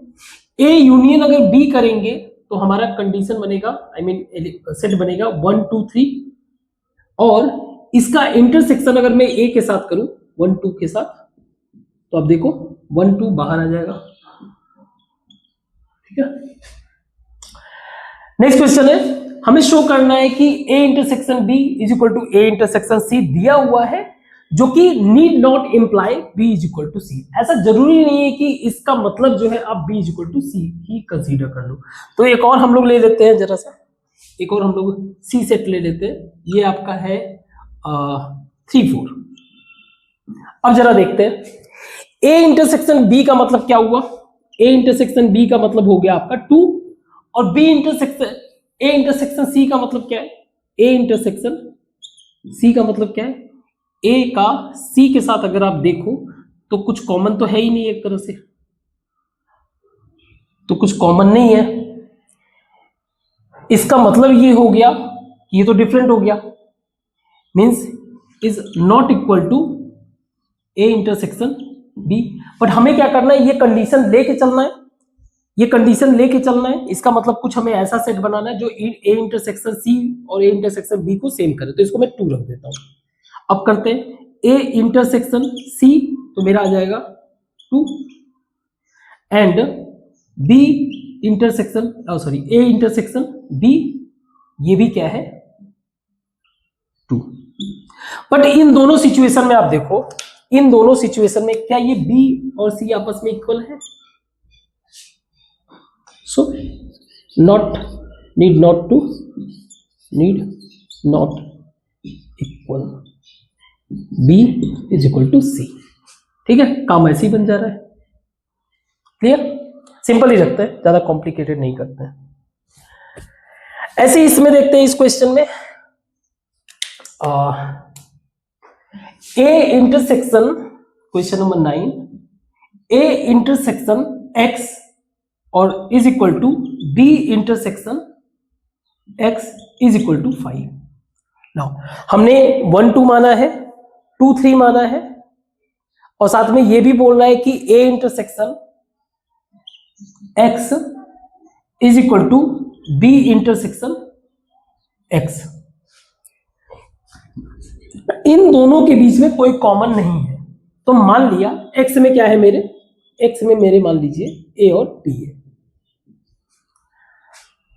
ए यूनियन अगर बी करेंगे तो हमारा कंडीशन बनेगा, आई मीन सेट बनेगा 1 2 3, और इसका इंटरसेक्शन अगर मैं ए के साथ करूं 1 2 के साथ, तो अब देखो 1 2 बाहर आ जाएगा, ठीक है। नेक्स्ट क्वेश्चन है, हमें शो करना है कि A intersection B is equal to A intersection C दिया हुआ है, जो कि need not imply B is equal to C. ऐसा जरूरी नहीं है कि इसका मतलब जो है आप B is equal to C ही कंसीडर कर लो। तो एक और हम लोग ले लेते हैं, जरा सा एक और हम लोग सी सेट ले लेते हैं, ये आपका है 3 4। अब जरा देखते हैं ए इंटरसेक्शन बी का मतलब क्या हुआ, ए इंटरसेक्शन बी का मतलब हो गया आपका 2, और B intersection A intersection C का मतलब क्या है, ए इंटरसेक्शन सी का मतलब क्या है, ए का सी के साथ अगर आप देखो तो कुछ कॉमन तो है ही नहीं, एक तरह से तो कुछ कॉमन नहीं है। इसका मतलब ये हो गया कि ये तो डिफरेंट हो गया, means is not equal to A intersection B. But हमें क्या करना है, ये कंडीशन लेके चलना है, ये कंडीशन लेके चलना है। इसका मतलब कुछ हमें ऐसा सेट बनाना है जो ए इंटरसेक्शन सी और ए इंटरसेक्शन बी को सेम करे। तो इसको मैं 2 रख देता हूं। अब करते हैं ए इंटरसेक्शन सी, तो मेरा आ जाएगा 2, and B intersection sorry A intersection B, ये भी क्या है 2। बट इन दोनों सिचुएशन में आप देखो, इन दोनों सिचुएशन में क्या ये बी और सी आपस में इक्वल है, so need not equal B is equal to C, ठीक है। काम ऐसे ही बन जा रहा है, क्लियर, सिंपल ही रखते हैं, ज्यादा कॉम्प्लिकेटेड नहीं करते हैं। ऐसे ही इसमें देखते हैं, इस क्वेश्चन में A intersection, question number 9, A intersection X और is equal to B intersection X is equal to 5। Now हमने 1 2 माना है, 2 3 माना है, और साथ में ये भी बोलना है कि A intersection X is equal to B intersection X. इन दोनों के बीच में कोई कॉमन नहीं है, तो मान लिया एक्स में क्या है, मेरे एक्स में मेरे मान लीजिए ए और बी है,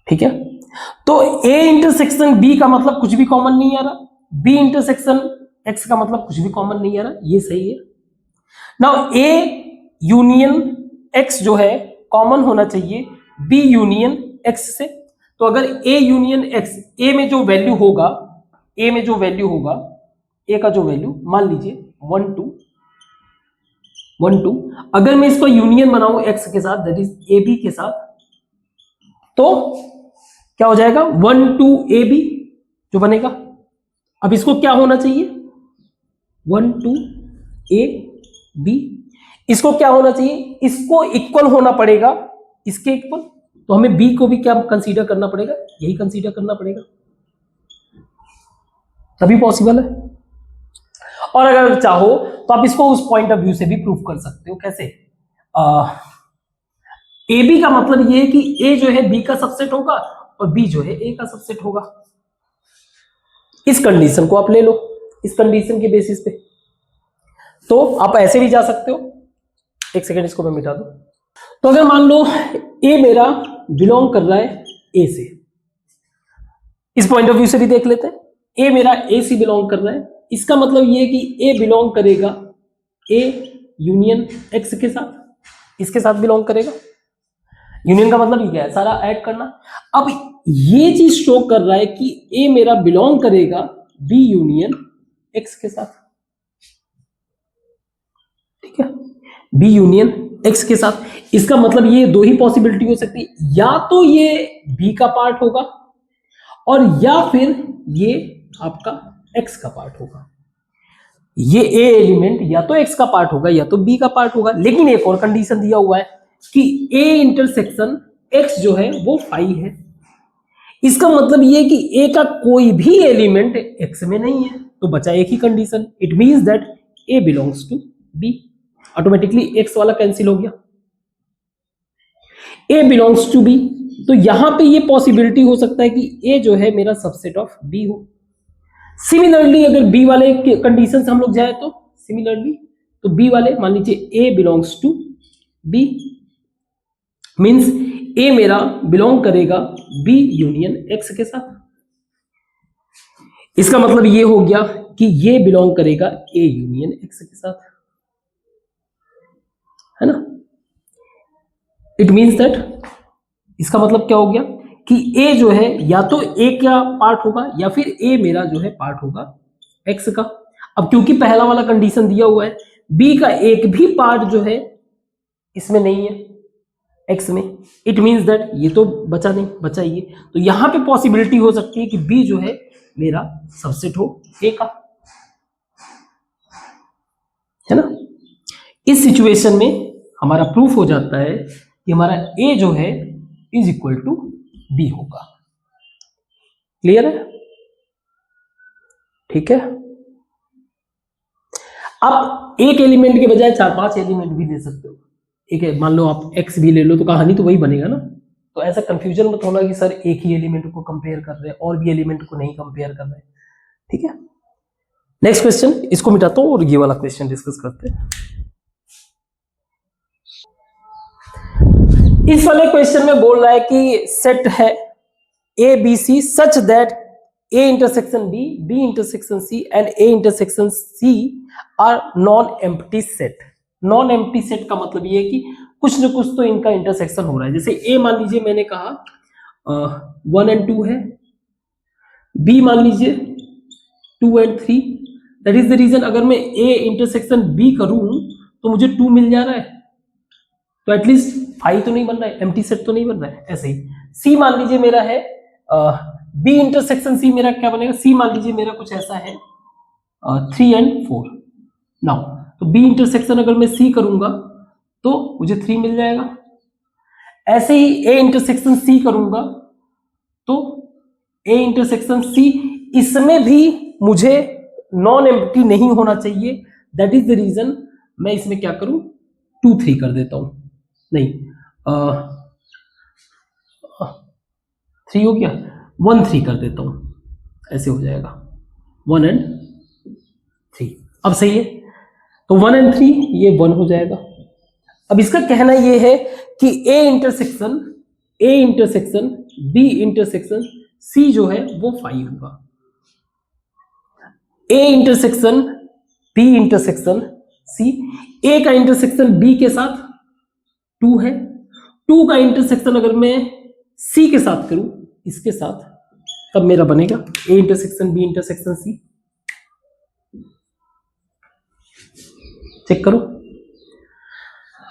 ठीक है। तो ए इंटरसेक्शन बी का मतलब कुछ भी कॉमन नहीं आ रहा, बी इंटरसेक्शन एक्स का मतलब कुछ भी कॉमन नहीं आ रहा, ये सही है। नाउ ए यूनियन एक्स जो है कॉमन होना चाहिए बी यूनियन एक्स से। तो अगर ए यूनियन एक्स, ए में जो वैल्यू होगा, ए में जो वैल्यू होगा, ए का जो वैल्यू मान लीजिए 1 2, अगर मैं इसको यूनियन बनाऊं एक्स के साथ, दैट इज ए बी के साथ, तो क्या हो जाएगा 1 2 ए बी जो बनेगा। अब इसको क्या होना चाहिए 1 2 ए बी, इसको क्या होना चाहिए, इसको इक्वल होना पड़ेगा इसके इक्वल, तो हमें बी को भी क्या कंसीडर करना पड़ेगा, यही कंसीडर करना पड़ेगा, तभी पॉसिबल है। और अगर चाहो तो आप इसको उस पॉइंट ऑफ व्यू से भी प्रूव कर सकते हो। कैसे, ए बी का मतलब ये है कि ए जो है बी का सबसेट होगा और बी जो है ए का सबसेट होगा। इस कंडीशन को आप ले लो, इस कंडीशन के बेसिस पे, तो आप ऐसे भी जा सकते हो। एक सेकेंड, इसको मैं मिटा दूं। तो अगर मान लो ए मेरा बिलोंग कर रहा है ए से। इस पॉइंट ऑफ व्यू से भी देख लेते हैं, ए मेरा ए से बिलोंग कर रहा है, इसका मतलब ये है कि ए बिलोंग करेगा ए यूनियन एक्स के साथ, इसके साथ बिलोंग करेगा। यूनियन का मतलब ये क्या है, सारा ऐड करना। अब ये चीज शो कर रहा है कि ए मेरा बिलोंग करेगा बी यूनियन एक्स के साथ, ठीक है, बी यूनियन एक्स के साथ। इसका मतलब ये दो ही पॉसिबिलिटी हो सकती है, या तो ये बी का पार्ट होगा और या फिर ये आपका एक्स का पार्ट होगा। ये ए एलिमेंट या तो एक्स का पार्ट होगा या तो बी का पार्ट होगा। लेकिन एक और कंडीशन दिया हुआ है कि ए इंटरसेक्शन एक्स जो है वो फाई है। इसका मतलब ये कि ए का कोई भी एलिमेंट एक्स में नहीं है, तो बचा एक ही condition, it means that A belongs to B. Automatically X वाला कैंसिल हो गया, ए बिलोंग्स टू बी। तो यहां पे ये पॉसिबिलिटी हो सकता है कि ए जो है मेरा सबसेट ऑफ बी हो। सिमिलरली अगर बी वाले कंडीशन से हम लोग जाए तो सिमिलरली, तो बी वाले मान लीजिए ए बिलोंग्स टू बी, मींस ए मेरा बिलोंग करेगा बी यूनियन एक्स के साथ। इसका मतलब ये हो गया कि ये बिलोंग करेगा ए यूनियन एक्स के साथ, है ना। इट मींस दैट, इसका मतलब क्या हो गया कि ए जो है या तो ए का पार्ट होगा या फिर ए मेरा जो है पार्ट होगा एक्स का। अब क्योंकि पहला वाला कंडीशन दिया हुआ है, बी का एक भी पार्ट जो है इसमें नहीं है एक्स में, इट मींस दैट ये तो बचा नहीं, बचा ये। तो यहां पे पॉसिबिलिटी हो सकती है कि बी जो है मेरा सबसेट हो ए का, है ना। इस सिचुएशन में हमारा प्रूफ हो जाता है कि हमारा ए जो है इज इक्वल टू बी होगा। क्लियर है, ठीक है। आप एक एलिमेंट के बजाय 4-5 एलिमेंट भी ले सकते हो। एक है, मान लो आप x भी ले लो तो कहानी तो वही बनेगा ना। तो ऐसा कंफ्यूजन मत होना कि सर एक ही एलिमेंट को कंपेयर कर रहे हैं और भी एलिमेंट को नहीं कंपेयर कर रहे हैं, ठीक है। नेक्स्ट क्वेश्चन, इसको मिटाता हूं और ये वाला क्वेश्चन डिस्कस करते हैं। इस वाले क्वेश्चन में बोल रहा है कि सेट है A B C such that A intersection B, B intersection C and A intersection C are non empty set. Non empty set का मतलब ये है कि कुछ न कुछ तो इनका इंटरसेक्शन हो रहा है। जैसे ए मान लीजिए मैंने कहा 1 and 2 है, बी मान लीजिए 2 and 3। That is the reason अगर मैं ए इंटरसेक्शन बी करूं तो मुझे 2 मिल जा रहा है, तो एटलीस्ट 5 तो नहीं बन रहा है, एम्प्टी सेट तो नहीं बन रहा है। ऐसे ही सी मान लीजिए मेरा है बी इंटरसेक्शन सी, मेरा क्या बनेगा, सी मान लीजिए मेरा कुछ ऐसा है 3 and 4। नाउ तो बी इंटरसेक्शन अगर मैं सी करूंगा तो मुझे 3 मिल जाएगा। ऐसे ही ए इंटरसेक्शन सी करूंगा तो ए इंटरसेक्शन सी, इसमें भी मुझे नॉन एम्प्टी नहीं होना चाहिए। दैट इज द रीजन मैं इसमें क्या करूं, 2 3 कर देता हूं, नहीं 3 हो गया, 1 3 कर देता हूं, ऐसे हो जाएगा 1 and 3। अब सही है, तो 1 and 3 ये 1 हो जाएगा। अब इसका कहना ये है कि A intersection B intersection C जो है वो 5 होगा, A intersection B intersection C, A का इंटरसेक्शन बी के साथ 2 है, 2 का इंटरसेक्शन अगर मैं सी के साथ करूं, इसके साथ, तब मेरा बनेगा A intersection B intersection C. Check करो,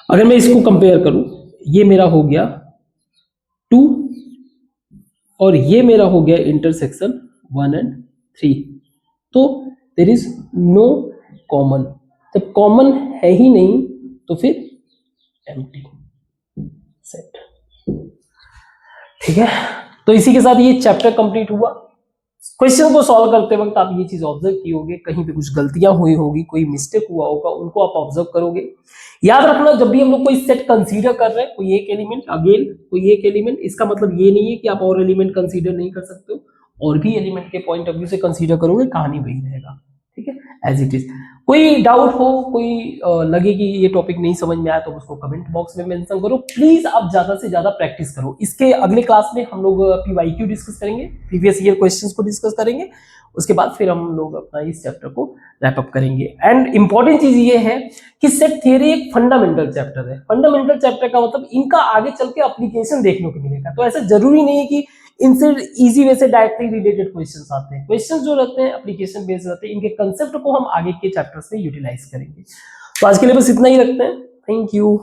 अगर मैं इसको कंपेयर करूं, ये मेरा हो गया 2 और ये मेरा हो गया इंटरसेक्शन 1 and 3। तो देयर इज नो कॉमन, जब कॉमन है ही नहीं तो फिर एम्प्टी सेट, ठीक है। तो इसी के साथ ये चैप्टर कंप्लीट हुआ। क्वेश्चन को सॉल्व करते वक्त आप ये चीज ऑब्जर्व की होगी, कहीं पे कुछ गलतियां हुई होगी, कोई मिस्टेक हुआ होगा, उनको आप ऑब्जर्व करोगे। याद रखना, जब भी हम लोग कोई सेट कंसीडर कर रहे हैं, कोई एक एलिमेंट, अगेन कोई एक एलिमेंट, इसका मतलब ये नहीं है कि आप और एलिमेंट कंसीडर नहीं कर सकते हो, और भी एलिमेंट के पॉइंट ऑफ व्यू से कंसीडर करोगे, कहानी वही रहेगा, ठीक है, एज इट इज। कोई डाउट हो, कोई लगे कि ये टॉपिक नहीं समझ में आया तो उसको कमेंट बॉक्स में मेंशन करो। प्लीज आप ज्यादा से ज्यादा प्रैक्टिस करो। इसके अगले क्लास में हम लोग PYQ डिस्कस करेंगे, प्रीवियस ईयर क्वेश्चंस को डिस्कस करेंगे। उसके बाद फिर हम लोग अपना इस चैप्टर को रैप अप करेंगे। एंड इंपॉर्टेंट चीज ये है कि सेट थ्योरी एक फंडामेंटल चैप्टर है। फंडामेंटल चैप्टर का मतलब इनका आगे चल के एप्लीकेशन देखने को मिलेगा। तो ऐसा जरूरी नहीं है कि इनसे इजी वे से डायरेक्टली रिलेटेड क्वेश्चंस आते हैं। क्वेश्चंस जो रहते हैं एप्लीकेशन बेस्ड रहते हैं। इनके कंसेप्ट को हम आगे के चैप्टर्स में यूटिलाइज करेंगे। तो आज के लिए बस इतना ही रखते हैं। Thank you.